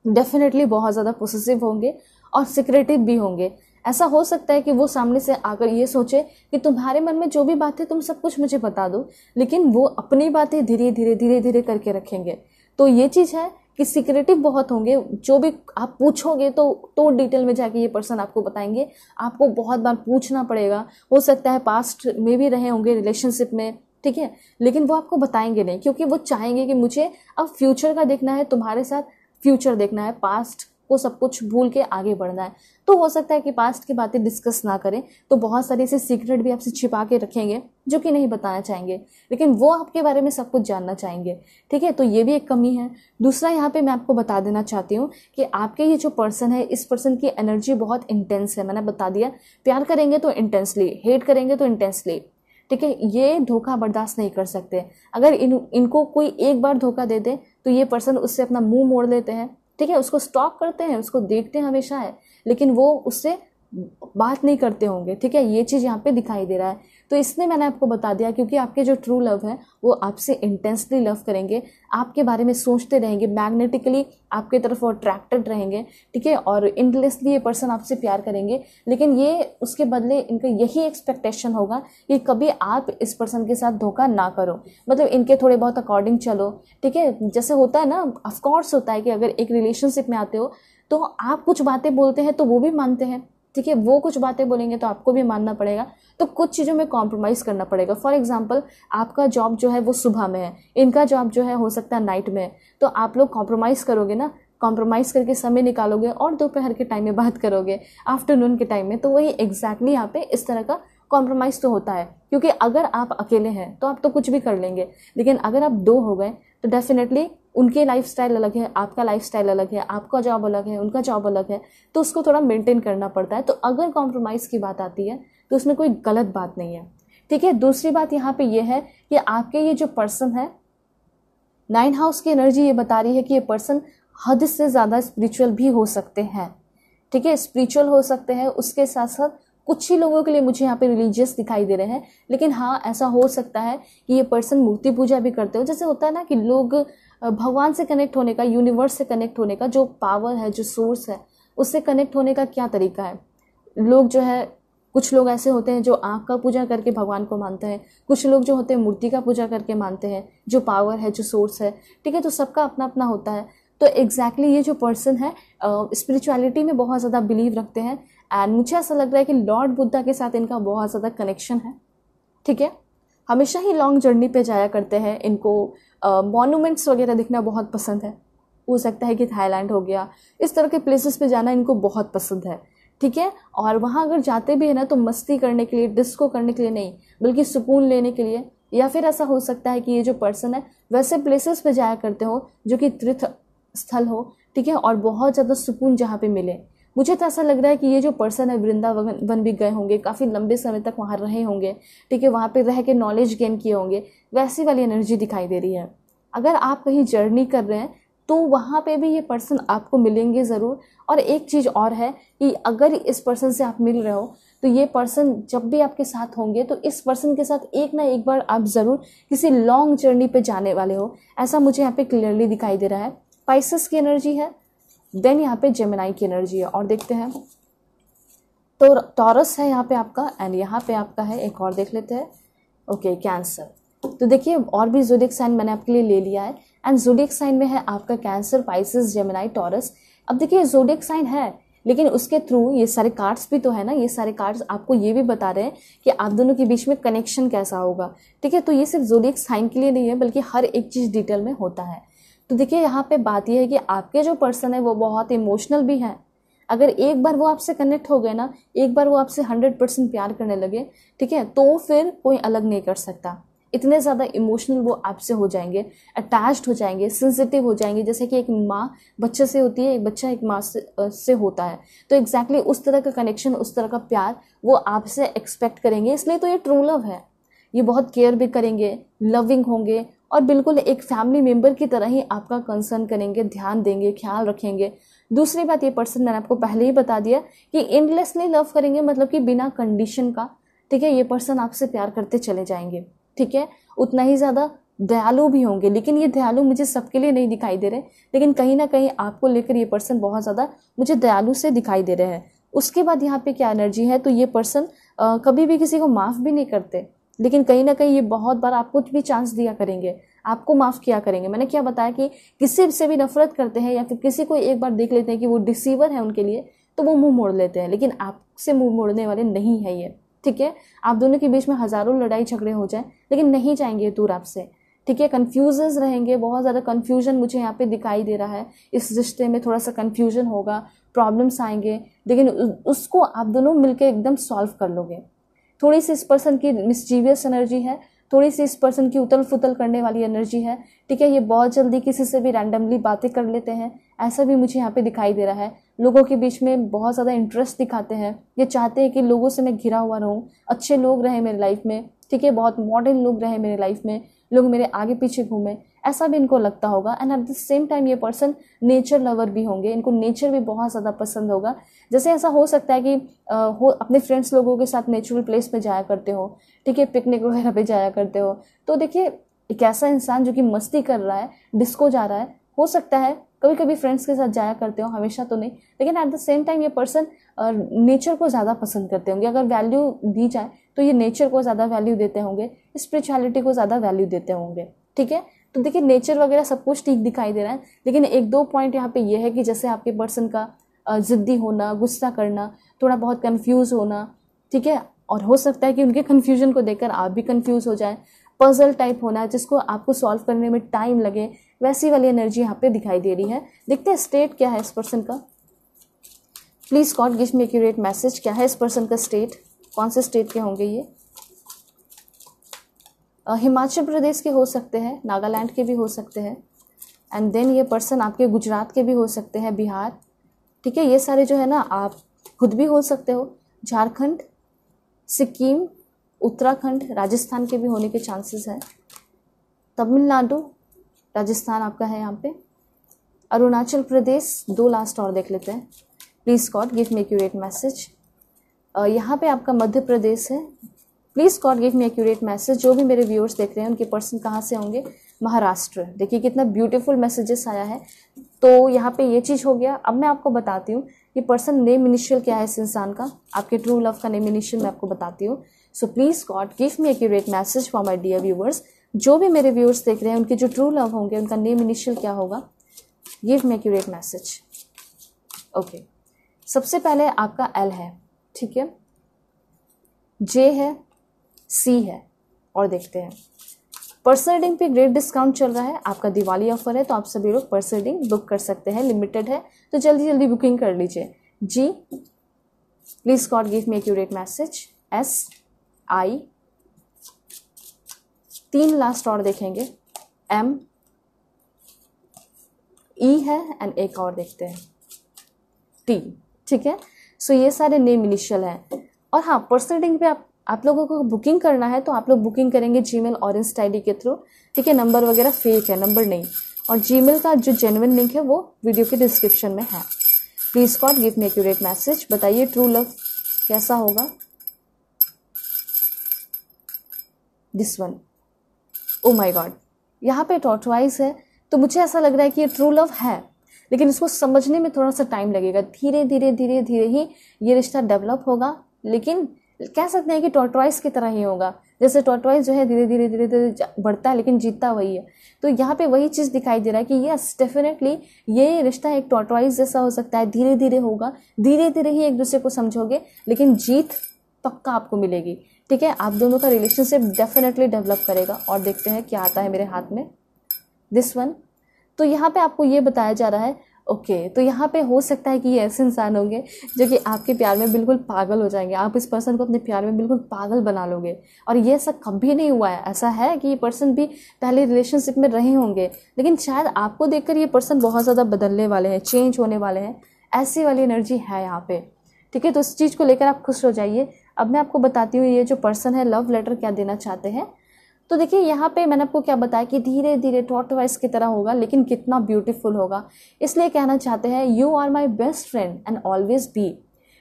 डेफिनेटली बहुत ज़्यादा पोसेसिव होंगे और सिक्रेटिव भी होंगे। ऐसा हो सकता है कि वो सामने से आकर ये सोचे कि तुम्हारे मन में जो भी बात है तुम सब कुछ मुझे बता दो, लेकिन वो अपनी बातें धीरे धीरे धीरे धीरे करके रखेंगे। तो ये चीज़ है कि सिक्रेटिव बहुत होंगे। जो भी आप पूछोगे तो डिटेल में जाके ये पर्सन आपको बताएंगे। आपको बहुत बार पूछना पड़ेगा। हो सकता है पास्ट में भी रहे होंगे रिलेशनशिप में। ठीक है। लेकिन वो आपको बताएंगे नहीं, क्योंकि वो चाहेंगे कि मुझे अब फ्यूचर का देखना है, तुम्हारे साथ फ्यूचर देखना है, पास्ट को सब कुछ भूल के आगे बढ़ना है। तो हो सकता है कि पास्ट की बातें डिस्कस ना करें, तो बहुत सारे ऐसे सीक्रेट भी आपसे छिपा के रखेंगे जो कि नहीं बताना चाहेंगे, लेकिन वो आपके बारे में सब कुछ जानना चाहेंगे। ठीक है। तो ये भी एक कमी है। दूसरा यहाँ पे मैं आपको बता देना चाहती हूँ कि आपके ये जो पर्सन है, इस पर्सन की एनर्जी बहुत इंटेंस है। मैंने बता दिया, प्यार करेंगे तो इंटेंसली, हेट करेंगे तो इंटेंसली। ठीक है। ये धोखा बर्दाश्त नहीं कर सकते। अगर इनको कोई एक बार धोखा दे दे तो ये पर्सन उससे अपना मुंह मोड़ लेते हैं। ठीक है। उसको स्टॉक करते हैं, उसको देखते हैं हमेशा है, लेकिन वो उससे बात नहीं करते होंगे। ठीक है। ये चीज़ यहाँ पे दिखाई दे रहा है। तो इसने मैंने आपको बता दिया, क्योंकि आपके जो ट्रू लव है वो आपसे इंटेंसली लव करेंगे, आपके बारे में सोचते रहेंगे, मैग्नेटिकली आपके तरफ अट्रैक्टेड रहेंगे। ठीक है। और इंटलेसली ये पर्सन आपसे प्यार करेंगे, लेकिन ये उसके बदले इनका यही एक्सपेक्टेशन होगा कि कभी आप इस पर्सन के साथ धोखा ना करो, मतलब इनके थोड़े बहुत अकॉर्डिंग चलो। ठीक है। जैसे होता है ना, ऑफकोर्स होता है कि अगर एक रिलेशनशिप में आते हो तो आप कुछ बातें बोलते हैं तो वो भी मानते हैं। ठीक है। वो कुछ बातें बोलेंगे तो आपको भी मानना पड़ेगा, तो कुछ चीज़ों में कॉम्प्रोमाइज़ करना पड़ेगा। फॉर एग्जांपल आपका जॉब जो है वो सुबह में है, इनका जॉब जो है हो सकता है नाइट में है, तो आप लोग कॉम्प्रोमाइज़ करोगे ना, कॉम्प्रोमाइज़ करके समय निकालोगे और दोपहर के टाइम में बात करोगे, आफ्टरनून के टाइम में। तो वही एग्जैक्टली यहाँ पे इस तरह का कॉम्प्रोमाइज़ तो होता है, क्योंकि अगर आप अकेले हैं तो आप तो कुछ भी कर लेंगे, लेकिन अगर आप दो हो गए तो डेफिनेटली उनके लाइफस्टाइल अलग है, आपका लाइफस्टाइल अलग है, आपका जॉब अलग है, उनका जॉब अलग है, तो उसको थोड़ा मेंटेन करना पड़ता है। तो अगर कॉम्प्रोमाइज़ की बात आती है तो उसमें कोई गलत बात नहीं है। ठीक है। दूसरी बात यहाँ पे ये है कि आपके ये जो पर्सन है, 9 हाउस की एनर्जी ये बता रही है कि ये पर्सन हद से ज़्यादा स्पिरिचुअल भी हो सकते हैं। ठीक है। स्पिरिचुअल हो सकते हैं, उसके साथ साथ कुछ ही लोगों के लिए मुझे यहाँ पे रिलीजियस दिखाई दे रहे हैं, लेकिन हाँ ऐसा हो सकता है कि ये पर्सन मूर्ति पूजा भी करते हो। जैसे होता है ना कि लोग भगवान से कनेक्ट होने का, यूनिवर्स से कनेक्ट होने का जो पावर है, जो सोर्स है, उससे कनेक्ट होने का क्या तरीका है, लोग जो है कुछ लोग ऐसे होते हैं जो आँख का पूजा करके भगवान को मानते हैं, कुछ लोग जो होते हैं मूर्ति का पूजा करके मानते हैं, जो पावर है, जो सोर्स है, ठीक है। तो सबका अपना अपना होता है। तो एग्जैक्टली ये जो पर्सन है स्पिरिचुअलिटी में बहुत ज़्यादा बिलीव रखते हैं एंड मुझे ऐसा लग रहा है कि लॉर्ड बुद्धा के साथ इनका बहुत ज़्यादा कनेक्शन है, ठीक है। हमेशा ही लॉन्ग जर्नी पे जाया करते हैं। इनको मॉन्यूमेंट्स वगैरह दिखना बहुत पसंद है। हो सकता है कि थाईलैंड हो गया, इस तरह के प्लेसेस पे जाना इनको बहुत पसंद है, ठीक है। और वहाँ अगर जाते भी है ना तो मस्ती करने के लिए, डिस्को करने के लिए नहीं, बल्कि सुकून लेने के लिए। या फिर ऐसा हो सकता है कि ये जो पर्सन है वैसे प्लेसेस पे जाया करते हो जो कि तीर्थ स्थल हो, ठीक है, और बहुत ज़्यादा सुकून जहाँ पे मिले। मुझे तो ऐसा लग रहा है कि ये जो पर्सन है वृंदावन भी गए होंगे, काफ़ी लंबे समय तक वहाँ रहे होंगे, ठीक है, वहाँ पे रह के नॉलेज गेन किए होंगे, वैसी वाली एनर्जी दिखाई दे रही है। अगर आप कहीं जर्नी कर रहे हैं तो वहाँ पे भी ये पर्सन आपको मिलेंगे ज़रूर। और एक चीज़ और है कि अगर इस पर्सन से आप मिल रहे हो तो ये पर्सन जब भी आपके साथ होंगे तो इस पर्सन के साथ एक ना एक बार आप ज़रूर किसी लॉन्ग जर्नी पे जाने वाले हो, ऐसा मुझे यहाँ पे क्लियरली दिखाई दे रहा है। पाइसेस की एनर्जी है, देन यहाँ पे जेमिनाई की एनर्जी है। और देखते हैं तो टॉरस है यहाँ पे आपका एंड यहाँ पे आपका है, एक और देख लेते हैं, ओके, कैंसर। तो देखिए और भी ज़ोडिएक साइन मैंने आपके लिए ले लिया है एंड ज़ोडिएक साइन में है आपका कैंसर, पाइसेस, जेमिनाई, टॉरस। अब देखिए ज़ोडिएक साइन है लेकिन उसके थ्रू ये सारे कार्ड्स भी तो है ना, ये सारे कार्ड्स आपको ये भी बता रहे हैं कि आप दोनों के बीच में कनेक्शन कैसा होगा, ठीक है। तो ये सिर्फ ज़ोडिएक साइन के लिए नहीं है बल्कि हर एक चीज़ डिटेल में होता है। तो देखिए यहाँ पे बात यह है कि आपके जो पर्सन है वो बहुत इमोशनल भी है। अगर एक बार वो आपसे कनेक्ट हो गए ना, एक बार वो आपसे 100% प्यार करने लगे, ठीक है, तो फिर कोई अलग नहीं कर सकता। इतने ज़्यादा इमोशनल वो आपसे हो जाएंगे, अटैच्ड हो जाएंगे, सेंसिटिव हो जाएंगे, जैसे कि एक माँ बच्चे से होती है, एक बच्चा एक माँ से होता है। तो एग्जैक्टली उस तरह का कनेक्शन, उस तरह का प्यार वो आपसे एक्सपेक्ट करेंगे। इसलिए तो ये ट्रू लव है। ये बहुत केयर भी करेंगे, लविंग होंगे और बिल्कुल एक फैमिली मेम्बर की तरह ही आपका कंसर्न करेंगे, ध्यान देंगे, ख्याल रखेंगे। दूसरी बात, ये पर्सन मैंने आपको पहले ही बता दिया कि एंडलेसली लव करेंगे, मतलब कि बिना कंडीशन का, ठीक है। ये पर्सन आपसे प्यार करते चले जाएंगे, ठीक है। उतना ही ज़्यादा दयालु भी होंगे, लेकिन ये दयालु मुझे सबके लिए नहीं दिखाई दे रहे, लेकिन कहीं ना कहीं आपको लेकर ये पर्सन बहुत ज़्यादा मुझे दयालु से दिखाई दे रहे हैं। उसके बाद यहाँ पे क्या एनर्जी है, तो ये पर्सन कभी भी किसी को माफ़ भी नहीं करते, लेकिन कहीं ना कहीं ये बहुत बार आपको भी चांस दिया करेंगे, आपको माफ़ किया करेंगे। मैंने क्या बताया कि किसी से भी नफरत करते हैं या फिर किसी को एक बार देख लेते हैं कि वो डिसीवर है उनके लिए, तो वो मुंह मोड़ लेते हैं, लेकिन आपसे मुंह मोड़ने वाले नहीं है ये, ठीक है। आप दोनों के बीच में हज़ारों लड़ाई झगड़े हो जाए लेकिन नहीं जाएंगे दूर आपसे, ठीक है। कन्फ्यूजन्स रहेंगे, बहुत ज़्यादा कन्फ्यूजन मुझे यहाँ पे दिखाई दे रहा है। इस रिश्ते में थोड़ा सा कन्फ्यूजन होगा, प्रॉब्लम्स आएंगे, लेकिन उसको आप दोनों मिलकर एकदम सॉल्व कर लोगे। थोड़ी सी इस पर्सन की मिस्चीवियस एनर्जी है, थोड़ी सी इस पर्सन की उतल फुतल करने वाली एनर्जी है, ठीक है। ये बहुत जल्दी किसी से भी रैंडमली बातें कर लेते हैं, ऐसा भी मुझे यहाँ पे दिखाई दे रहा है। लोगों के बीच में बहुत ज़्यादा इंटरेस्ट दिखाते हैं, ये चाहते हैं कि लोगों से मैं घिरा हुआ रहूँ, अच्छे लोग रहे मेरी लाइफ में, ठीक है, बहुत मॉडर्न लोग रहे मेरी लाइफ में, लोग मेरे आगे पीछे घूमे, ऐसा भी इनको लगता होगा। And at the same time ये पर्सन नेचर लवर भी होंगे, इनको नेचर भी बहुत ज़्यादा पसंद होगा। जैसे ऐसा हो सकता है कि अपने फ्रेंड्स लोगों के साथ नेचुरल प्लेस पे जाया करते हो, ठीक है, पिकनिक वगैरह पे जाया करते हो। तो देखिए एक ऐसा इंसान जो कि मस्ती कर रहा है, डिस्को जा रहा है, हो सकता है कभी कभी फ्रेंड्स के साथ जाया करते हो, हमेशा तो नहीं, लेकिन एट द सेम टाइम ये पर्सन नेचर को ज़्यादा पसंद करते होंगे। अगर वैल्यू दी जाए तो ये नेचर को ज़्यादा वैल्यू देते होंगे, स्पिरिचुअलिटी को ज़्यादा वैल्यू देते होंगे, ठीक है। तो देखिए नेचर वगैरह सब कुछ ठीक दिखाई दे रहा है, लेकिन एक दो पॉइंट यहाँ पे ये है कि जैसे आपके पर्सन का ज़िद्दी होना, गुस्सा करना, थोड़ा बहुत कन्फ्यूज़ होना, ठीक है, और हो सकता है कि उनके कन्फ्यूजन को देखकर आप भी कन्फ्यूज़ हो जाए, पजल टाइप होना जिसको आपको सॉल्व करने में टाइम लगे, वैसी वाली एनर्जी यहाँ पे दिखाई दे रही है। देखते हैं स्टेट क्या है इस पर्सन का। Please God give me accurate message, क्या है इस पर्सन का स्टेट, कौन से स्टेट के होंगे ये। हिमाचल प्रदेश के हो सकते हैं, नागालैंड के भी हो सकते हैं, एंड देन ये पर्सन आपके गुजरात के भी हो सकते हैं, बिहार, ठीक है, ये सारे जो है ना आप खुद भी हो सकते हो, झारखंड, सिक्किम, उत्तराखंड, राजस्थान के भी होने के चांसेस हैं, तमिलनाडु, राजस्थान आपका है यहाँ पे, अरुणाचल प्रदेश, दो लास्ट और देख लेते हैं। Please God give me accurate message. यहाँ पे आपका मध्य प्रदेश है, please God give me accurate message. जो भी मेरे व्यूअर्स देख रहे हैं उनके पर्सन कहाँ से होंगे, महाराष्ट्र। देखिए कितना ब्यूटीफुल मैसेजेस आया है। तो यहाँ पे ये चीज़ हो गया। अब मैं आपको बताती हूँ ये पर्सन नेम इनिशियल क्या है इस इंसान का, आपके ट्रू लव का नेम इनिशियल मैं आपको बताती हूँ। So please God give me accurate message for my dear viewers. जो भी मेरे व्यूअर्स देख रहे हैं उनके जो ट्रू लव होंगे उनका नेम इनिशियल क्या होगा, give me accurate message. Okay, सबसे पहले आपका एल है, ठीक है, जे है, सी है, और देखते हैं पर्सनल वेडिंग पे ग्रेट डिस्काउंट चल रहा है, आपका दिवाली ऑफर है, तो आप सभी लोग पर्सनल वेडिंग बुक कर सकते हैं, लिमिटेड है, तो जल्दी जल्दी बुकिंग कर लीजिए। जी, please God give me accurate message. S, I, 3 last और देखेंगे, एम, ई है, एंड एक और देखते हैं, टी, ठीक है। सो ये सारे नेम इनिशियल हैं। और हाँ, पर्सनल वेडिंग पे आप लोगों को बुकिंग करना है तो आप लोग बुकिंग करेंगे जीमेल और इंस्टा आईडी के थ्रू, ठीक है। नंबर वगैरह फेक है, नंबर नहीं, और जीमेल का जो जेन्युइन लिंक है वो वीडियो के डिस्क्रिप्शन में है। Please God give me accurate message. बताइए ट्रू लव कैसा होगा। This one, oh my God, यहाँ पे टॉर्टवाइज है, तो मुझे ऐसा लग रहा है कि ये ट्रू लव है, लेकिन इसको समझने में थोड़ा सा टाइम लगेगा। धीरे धीरे धीरे धीरे ही ये रिश्ता डेवलप होगा, लेकिन कह सकते हैं कि टॉर्टवाइज की तरह ही होगा। जैसे टॉर्टवाइज जो है धीरे धीरे धीरे धीरे बढ़ता है, लेकिन जीतता वही है। तो यहाँ पे वही चीज़ दिखाई दे रहा है कि यस डेफिनेटली ये रिश्ता एक टॉर्टवाइज जैसा हो सकता है, धीरे धीरे होगा, धीरे धीरे ही एक दूसरे को समझोगे, लेकिन जीत पक्का आपको मिलेगी, ठीक है। आप दोनों का रिलेशनशिप डेफिनेटली डेवलप करेगा। और देखते हैं क्या आता है मेरे हाथ में, दिस वन। तो यहाँ पे आपको ये बताया जा रहा है, ओके, तो यहाँ पे हो सकता है कि ये ऐसे इंसान होंगे जो कि आपके प्यार में बिल्कुल पागल हो जाएंगे, आप इस पर्सन को अपने प्यार में बिल्कुल पागल बना लोगे। और ये ऐसा कभी नहीं हुआ है, ऐसा है कि ये पर्सन भी पहले रिलेशनशिप में रहे होंगे, लेकिन शायद आपको देखकर ये पर्सन बहुत ज़्यादा बदलने वाले हैं, चेंज होने वाले हैं, ऐसी वाली एनर्जी है यहाँ पे, ठीक है। तो इस चीज़ को लेकर आप खुश हो जाइए। अब मैं आपको बताती हूँ ये जो पर्सन है लव लेटर क्या देना चाहते हैं। तो देखिए यहाँ पे मैंने आपको क्या बताया कि धीरे धीरे टॉर्टवाइज की तरह होगा, लेकिन कितना ब्यूटीफुल होगा। इसलिए कहना चाहते हैं you are my best friend and always be,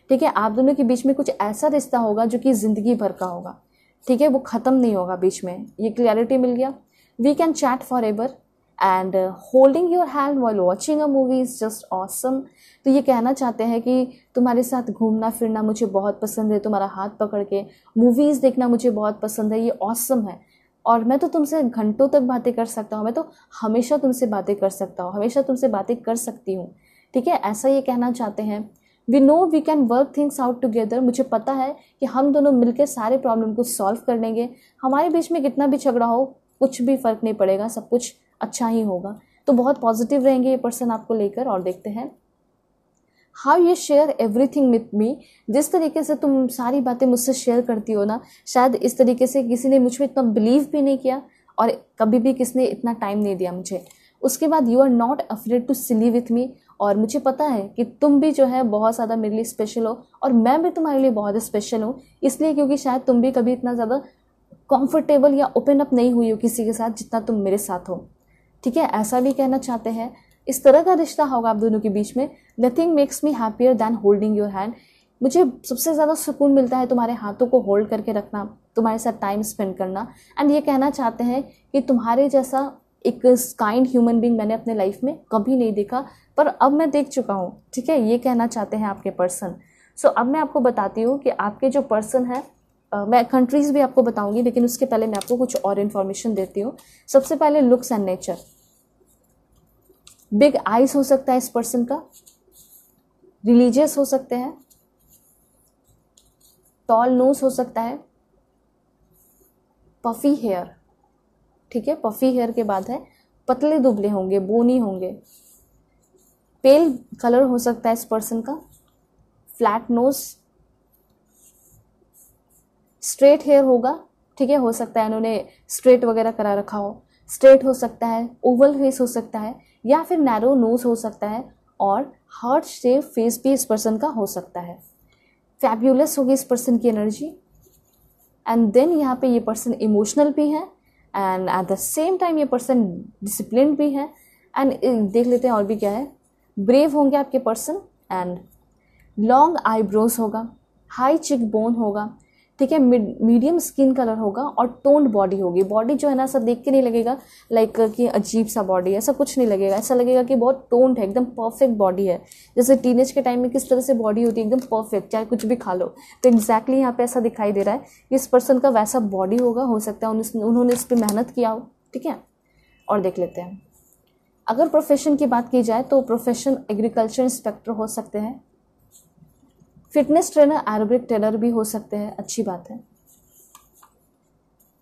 ठीक है। आप दोनों के बीच में कुछ ऐसा रिश्ता होगा जो कि ज़िंदगी भर का होगा, ठीक है, वो ख़त्म नहीं होगा बीच में, ये क्लैरिटी मिल गया। We can chat forever and holding your hand while watching a movie is just awesome. तो ये कहना चाहते हैं कि तुम्हारे साथ घूमना फिरना मुझे बहुत पसंद है, तुम्हारा हाथ पकड़ के मूवीज़ देखना मुझे बहुत पसंद है, ये ऑसम है। और मैं तो तुमसे घंटों तक बातें कर सकता हूँ, मैं तो हमेशा तुमसे बातें कर सकता हूँ, हमेशा तुमसे बातें कर सकती हूँ, ठीक है, ऐसा ये कहना चाहते हैं। We know we can work things out together, मुझे पता है कि हम दोनों मिलकर सारे प्रॉब्लम को सॉल्व कर लेंगे, हमारे बीच में कितना भी झगड़ा हो कुछ भी फ़र्क नहीं पड़ेगा, सब कुछ अच्छा ही होगा। तो बहुत पॉजिटिव रहेंगे ये पर्सन आपको लेकर। और देखते हैं how you share everything with me, जिस तरीके से तुम सारी बातें मुझसे शेयर करती हो ना, शायद इस तरीके से किसी ने मुझ में इतना बिलीव भी नहीं किया और कभी भी किसी ने इतना टाइम नहीं दिया मुझे। उसके बाद you are not afraid to silly with me, और मुझे पता है कि तुम भी जो है बहुत ज़्यादा मेरे लिए स्पेशल हो और मैं भी तुम्हारे लिए बहुत स्पेशल हूँ, इसलिए क्योंकि शायद तुम भी कभी इतना ज़्यादा कंफर्टेबल या ओपन अप नहीं हुई हो किसी के साथ जितना तुम मेरे साथ हो, ठीक है, ऐसा भी कहना चाहते हैं। इस तरह का रिश्ता होगा आप दोनों के बीच में। Nothing makes me happier than holding your hand, मुझे सबसे ज़्यादा सुकून मिलता है तुम्हारे हाथों को होल्ड करके रखना, तुम्हारे साथ टाइम स्पेंड करना। एंड ये कहना चाहते हैं कि तुम्हारे जैसा एक काइंड ह्यूमन बीइंग मैंने अपने लाइफ में कभी नहीं देखा, पर अब मैं देख चुका हूँ, ठीक है, ये कहना चाहते हैं आपके पर्सन। सो अब मैं आपको बताती हूँ कि आपके जो पर्सन है, मैं कंट्रीज़ भी आपको बताऊँगी, लेकिन उसके पहले मैं आपको कुछ और इन्फॉर्मेशन देती हूँ। सबसे पहले looks and nature, big eyes हो सकता है इस पर्सन का, रिलीजियस हो सकते हैं, टॉल नोज हो सकता है, पफी हेयर, ठीक है, पफी हेयर के बाद है पतले दुबले होंगे, बोनी होंगे, पेल कलर हो सकता है इस पर्सन का, फ्लैट नोज, स्ट्रेट हेयर होगा, ठीक है, हो सकता है इन्होंने स्ट्रेट वगैरह करा रखा हो, स्ट्रेट हो सकता है, ओवल फेस हो सकता है, या फिर नैरो नोज हो सकता है, और हार्ट शेप फेस भी इस पर्सन का हो सकता है। फैब्यूलस होगी इस पर्सन की एनर्जी। एंड देन यहाँ पे ये पर्सन इमोशनल भी है and at the same time ये पर्सन डिसिप्लिन भी है। एंड देख लेते हैं और भी क्या है। ब्रेव होंगे आपके पर्सन एंड लॉन्ग आईब्रोज होगा, हाई चिक बोन होगा, ठीक है, मीडियम स्किन कलर होगा और टोन्ड बॉडी होगी। बॉडी जो है ना ऐसा देख के नहीं लगेगा लाइक कि अजीब सा बॉडी है, ऐसा कुछ नहीं लगेगा, ऐसा लगेगा कि बहुत टोन्ड है, एकदम परफेक्ट बॉडी है। जैसे टीनेज के टाइम में किस तरह से बॉडी होती है, एकदम परफेक्ट, चाहे कुछ भी खा लो। तो एग्जैक्टली यहाँ पे ऐसा दिखाई दे रहा है कि इस पर्सन का वैसा बॉडी होगा, हो सकता है उन्होंने इस पर मेहनत किया हो। ठीक है, और देख लेते हैं। अगर प्रोफेशन की बात की जाए तो प्रोफेशन एग्रीकल्चर इंस्पेक्टर हो सकते हैं, फिटनेस ट्रेनर, एरोबिक ट्रेनर भी हो सकते हैं, अच्छी बात है।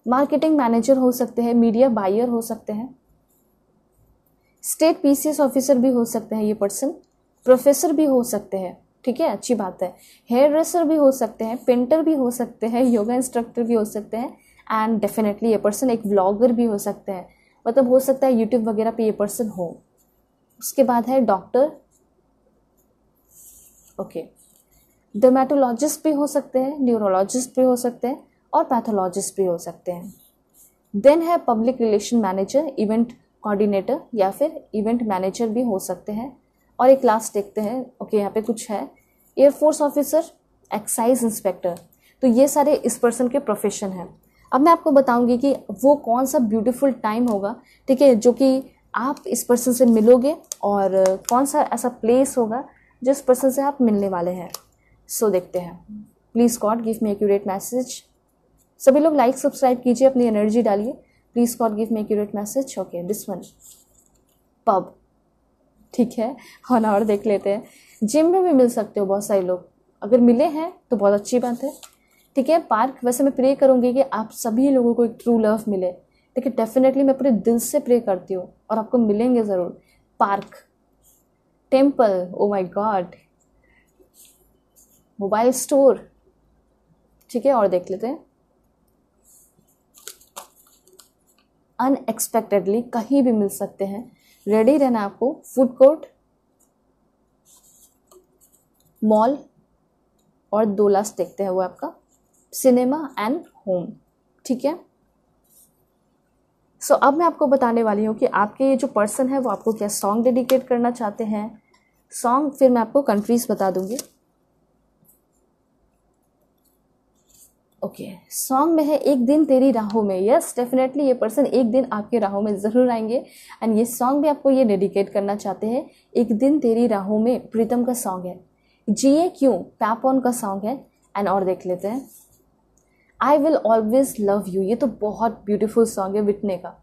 मार्केटिंग मैनेजर हो सकते हैं, मीडिया बायर हो सकते हैं, स्टेट पीसीएस ऑफिसर भी हो सकते हैं ये पर्सन, प्रोफेसर भी हो सकते हैं। ठीक है, अच्छी बात है। हेयर ड्रेसर भी हो सकते हैं, पेंटर भी हो सकते हैं, योगा इंस्ट्रक्टर भी हो सकते हैं, एंड डेफिनेटली ये पर्सन एक व्लॉगर भी हो सकते हैं, मतलब हो सकता है यूट्यूब वगैरह पे ये पर्सन हो। उसके बाद है डॉक्टर, ओके, डर्मेटोलॉजिस्ट भी हो सकते हैं, न्यूरोलॉजिस्ट भी हो सकते हैं और पैथोलॉजिस्ट भी हो सकते हैं। देन है public relation manager, event coordinator या फिर इवेंट मैनेजर भी हो सकते हैं। और एक लास्ट देखते हैं, ओके, यहाँ पे कुछ है, एयरफोर्स ऑफिसर, एक्साइज इंस्पेक्टर। तो ये सारे इस पर्सन के प्रोफेशन हैं। अब मैं आपको बताऊंगी कि वो कौन सा ब्यूटीफुल टाइम होगा, ठीक है, जो कि आप इस पर्सन से मिलोगे, और कौन सा ऐसा प्लेस होगा जिस पर्सन से आप मिलने वाले हैं। सो देखते हैं। Please god give me accurate message. सभी लोग लाइक सब्सक्राइब कीजिए, अपनी एनर्जी डालिए। Please god give me accurate message. Okay, this one, pub, ठीक है। और देख लेते हैं। जिम में भी मिल सकते हो बहुत सारे लोग, अगर मिले हैं तो बहुत अच्छी बात है। ठीक है, पार्क, वैसे मैं प्रे करूँगी कि आप सभी लोगों को एक ट्रू लव मिले। ठीक है, डेफिनेटली मैं पूरे दिल से प्रे करती हूँ और आपको मिलेंगे ज़रूर। Park, temple, oh my God, mobile store, ठीक है, और देख लेते हैं। अनएक्सपेक्टेडली कहीं भी मिल सकते हैं, रेडी रहना आपको। फूड कोर्ट, मॉल, और 2 लास्ट देखते हैं वो आपका सिनेमा एंड होम। ठीक है, सो अब मैं आपको बताने वाली हूँ कि आपके ये जो पर्सन है वो आपको क्या सॉन्ग डेडिकेट करना चाहते हैं। सॉन्ग फिर मैं आपको कंट्रीज बता दूंगी। ओके, सॉन्ग में है एक दिन तेरी राहों में। यस, डेफिनेटली ये पर्सन एक दिन आपके राहों में ज़रूर आएंगे, एंड ये सॉन्ग भी आपको ये डेडिकेट करना चाहते हैं। एक दिन तेरी राहों में प्रीतम का सॉन्ग है। जिए क्यों पैपॉन का सॉन्ग है। एंड और देख लेते हैं, I will always love you. ये तो बहुत ब्यूटीफुल सॉन्ग है विटने का।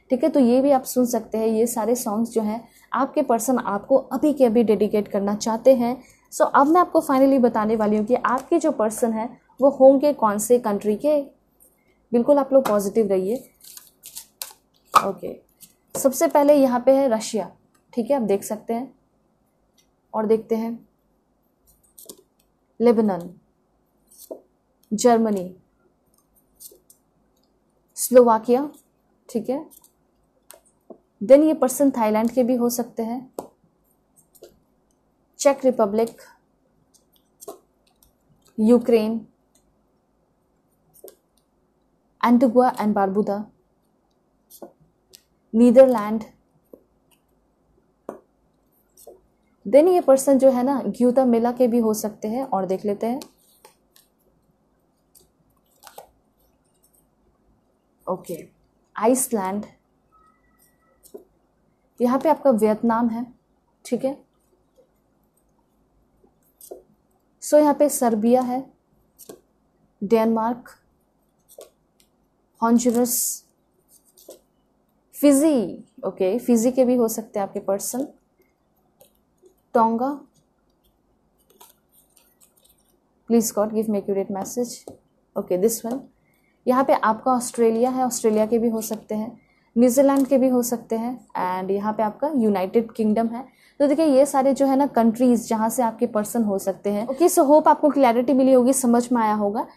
ठीक है, तो ये भी आप सुन सकते हैं। ये सारे सॉन्ग्स जो हैं आपके पर्सन आपको अभी के अभी डेडिकेट करना चाहते हैं। सो अब मैं आपको फाइनली बताने वाली हूँ कि आपके जो पर्सन है वो होंगे कौन से कंट्री के। बिल्कुल आप लोग पॉजिटिव रहिए। ओके, सबसे पहले यहाँ पे है रशिया। ठीक है, आप देख सकते हैं। और देखते हैं लेबनान, जर्मनी, स्लोवाकिया। ठीक है, देन ये पर्सन थाईलैंड के भी हो सकते हैं, चेक Republic, Ukraine, Antigua and Barbuda, Netherland. Then ये पर्सन जो है ना ग्यूटामेला के भी हो सकते हैं। और देख लेते हैं, ओके, आइसलैंड, यहाँ पे आपका वियतनाम है। ठीक है, सो यहाँ पे सर्बिया है, डेनमार्क, हॉन्जुरस, फिजी। ओके, फिजी के भी हो सकते हैं आपके person, tonga. Please God give me accurate message. Okay, this one, यहाँ पे आपका ऑस्ट्रेलिया है, ऑस्ट्रेलिया के भी हो सकते हैं, न्यूजीलैंड के भी हो सकते हैं, एंड यहाँ पे आपका यूनाइटेड किंगडम है। तो देखिए ये सारे जो है ना कंट्रीज जहाँ से आपके पर्सन हो सकते हैं। ओके, सो होप आपको क्लैरिटी मिली होगी, समझ में आया होगा।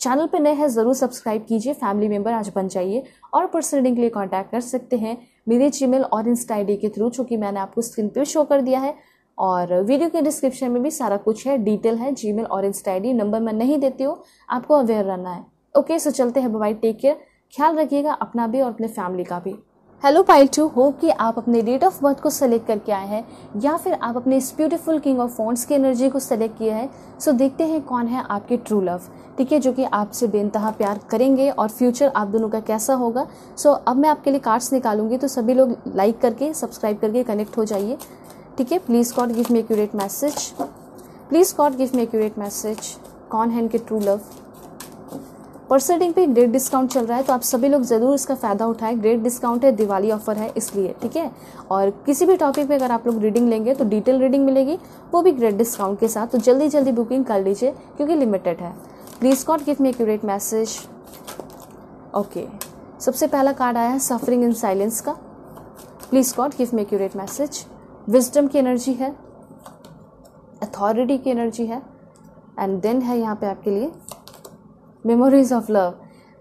चैनल पे नए हैं ज़रूर सब्सक्राइब कीजिए, फैमिली मेंबर आज बन जाइए, और पर्सनल रीडिंग के लिए कांटेक्ट कर सकते हैं मेरे जीमेल और इंस्टा आईडी के थ्रू, जो कि मैंने आपको स्क्रीन पे शो कर दिया है, और वीडियो के डिस्क्रिप्शन में भी सारा कुछ है, डिटेल है, जीमेल और इंस्टा आईडी। नंबर मैं नहीं देती हूँ, आपको अवेयर रहना है। ओके, सो चलते हैं, बाय, टेक केयर, ख्याल रखिएगा अपना भी और अपने फैमिली का भी। हेलो पाइल 2, होप कि आप अपने डेट ऑफ बर्थ को सेलेक्ट करके आए हैं या फिर आप अपने इस ब्यूटीफुल किंग ऑफ वॉन्ड्स की एनर्जी को सेलेक्ट किया है। सो देखते हैं कौन है आपके ट्रू लव, ठीक है, जो कि आपसे बेइंतहा प्यार करेंगे और फ्यूचर आप दोनों का कैसा होगा। सो अब मैं आपके लिए कार्ड्स निकालूंगी, तो सभी लोग लाइक करके सब्सक्राइब करके कनेक्ट हो जाइए, ठीक है। Please god give me accurate message, please god give me accurate message. कौन है इनके ट्रू लव? पर्सन पे ग्रेट डिस्काउंट चल रहा है, तो आप सभी लोग ज़रूर इसका फ़ायदा उठाएं। ग्रेट डिस्काउंट है, दिवाली ऑफर है इसलिए, ठीक है। और किसी भी टॉपिक पे अगर आप लोग रीडिंग लेंगे तो डिटेल रीडिंग मिलेगी, वो भी ग्रेट डिस्काउंट के साथ। तो जल्दी जल्दी बुकिंग कर लीजिए क्योंकि लिमिटेड है। Please god give me accurate message. Okay, सबसे पहला कार्ड आया है सफरिंग इन साइलेंस का। Please god give me accurate message. Wisdom की एनर्जी है, अथॉरिटी की एनर्जी है, एंड देन है यहाँ पे आपके लिए मेमोरीज ऑफ लव।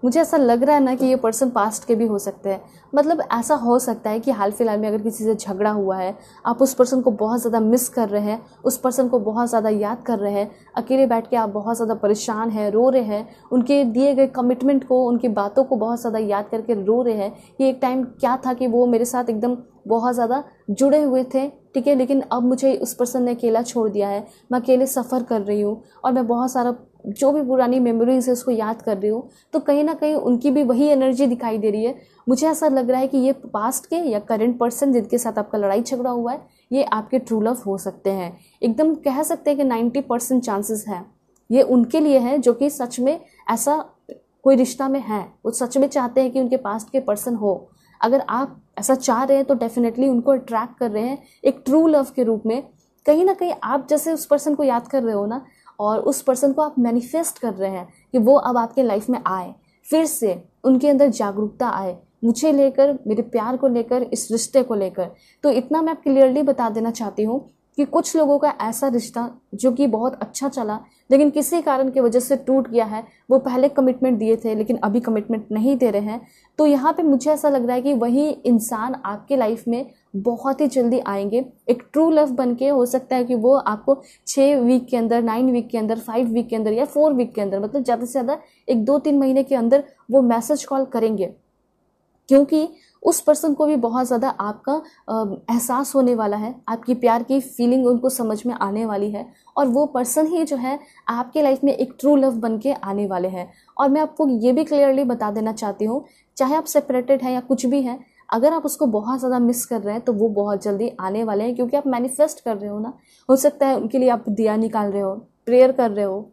मुझे ऐसा लग रहा है ना कि ये पर्सन पास्ट के भी हो सकते हैं। मतलब ऐसा हो सकता है कि हाल फिलहाल में अगर किसी से झगड़ा हुआ है, आप उस पर्सन को बहुत ज़्यादा मिस कर रहे हैं, उस पर्सन को बहुत ज़्यादा याद कर रहे हैं, अकेले बैठ के आप बहुत ज़्यादा परेशान हैं, रो रहे हैं, उनके दिए गए कमिटमेंट को, उनकी बातों को बहुत ज़्यादा याद करके रो रहे हैं। ये एक टाइम क्या था कि वो मेरे साथ एकदम बहुत ज़्यादा जुड़े हुए थे, ठीक है, लेकिन अब मुझे उस पर्सन ने अकेला छोड़ दिया है, मैं अकेले सफ़र कर रही हूँ और मैं बहुत सारा जो भी पुरानी मेमोरीज है उसको याद कर रही हूँ। तो कहीं ना कहीं उनकी भी वही एनर्जी दिखाई दे रही है। मुझे ऐसा लग रहा है कि ये पास्ट के या करंट पर्सन जिनके साथ आपका लड़ाई झगड़ा हुआ है, ये आपके ट्रू लव हो सकते हैं। एकदम कह सकते हैं कि 90% चांसेस है ये उनके लिए है, जो कि सच में ऐसा कोई रिश्ता में है। वो सच में चाहते हैं कि उनके पास्ट के पर्सन हो। अगर आप ऐसा चाह रहे हैं तो डेफिनेटली उनको अट्रैक्ट कर रहे हैं एक ट्रू लव के रूप में। कहीं ना कहीं आप जैसे उस पर्सन को याद कर रहे हो ना, और उस पर्सन को आप मैनिफेस्ट कर रहे हैं कि वो अब आपके लाइफ में आए, फिर से उनके अंदर जागरूकता आए, मुझे लेकर, मेरे प्यार को लेकर, इस रिश्ते को लेकर। तो इतना मैं क्लियरली बता देना चाहती हूँ कि कुछ लोगों का ऐसा रिश्ता जो कि बहुत अच्छा चला लेकिन किसी कारण की वजह से टूट गया है। वो पहले कमिटमेंट दिए थे लेकिन अभी कमिटमेंट नहीं दे रहे हैं। तो यहाँ पे मुझे ऐसा लग रहा है कि वही इंसान आपके लाइफ में बहुत ही जल्दी आएंगे एक ट्रू लव बन के। हो सकता है कि वो आपको 6 वीक के अंदर, 9 वीक के अंदर, 5 वीक के अंदर या 4 वीक के अंदर, मतलब ज़्यादा से ज़्यादा 1-2-3 महीने के अंदर वो मैसेज कॉल करेंगे, क्योंकि उस पर्सन को भी बहुत ज़्यादा आपका एहसास होने वाला है, आपकी प्यार की फीलिंग उनको समझ में आने वाली है, और वो पर्सन ही जो है आपके लाइफ में एक ट्रू लव बन के आने वाले हैं। और मैं आपको ये भी क्लियरली बता देना चाहती हूँ, चाहे आप सेपरेटेड हैं या कुछ भी हैं, अगर आप उसको बहुत ज़्यादा मिस कर रहे हैं तो वो बहुत जल्दी आने वाले हैं, क्योंकि आप मैनिफेस्ट कर रहे हो ना। हो सकता है उनके लिए आप दिया निकाल रहे हो, प्रेयर कर रहे हो,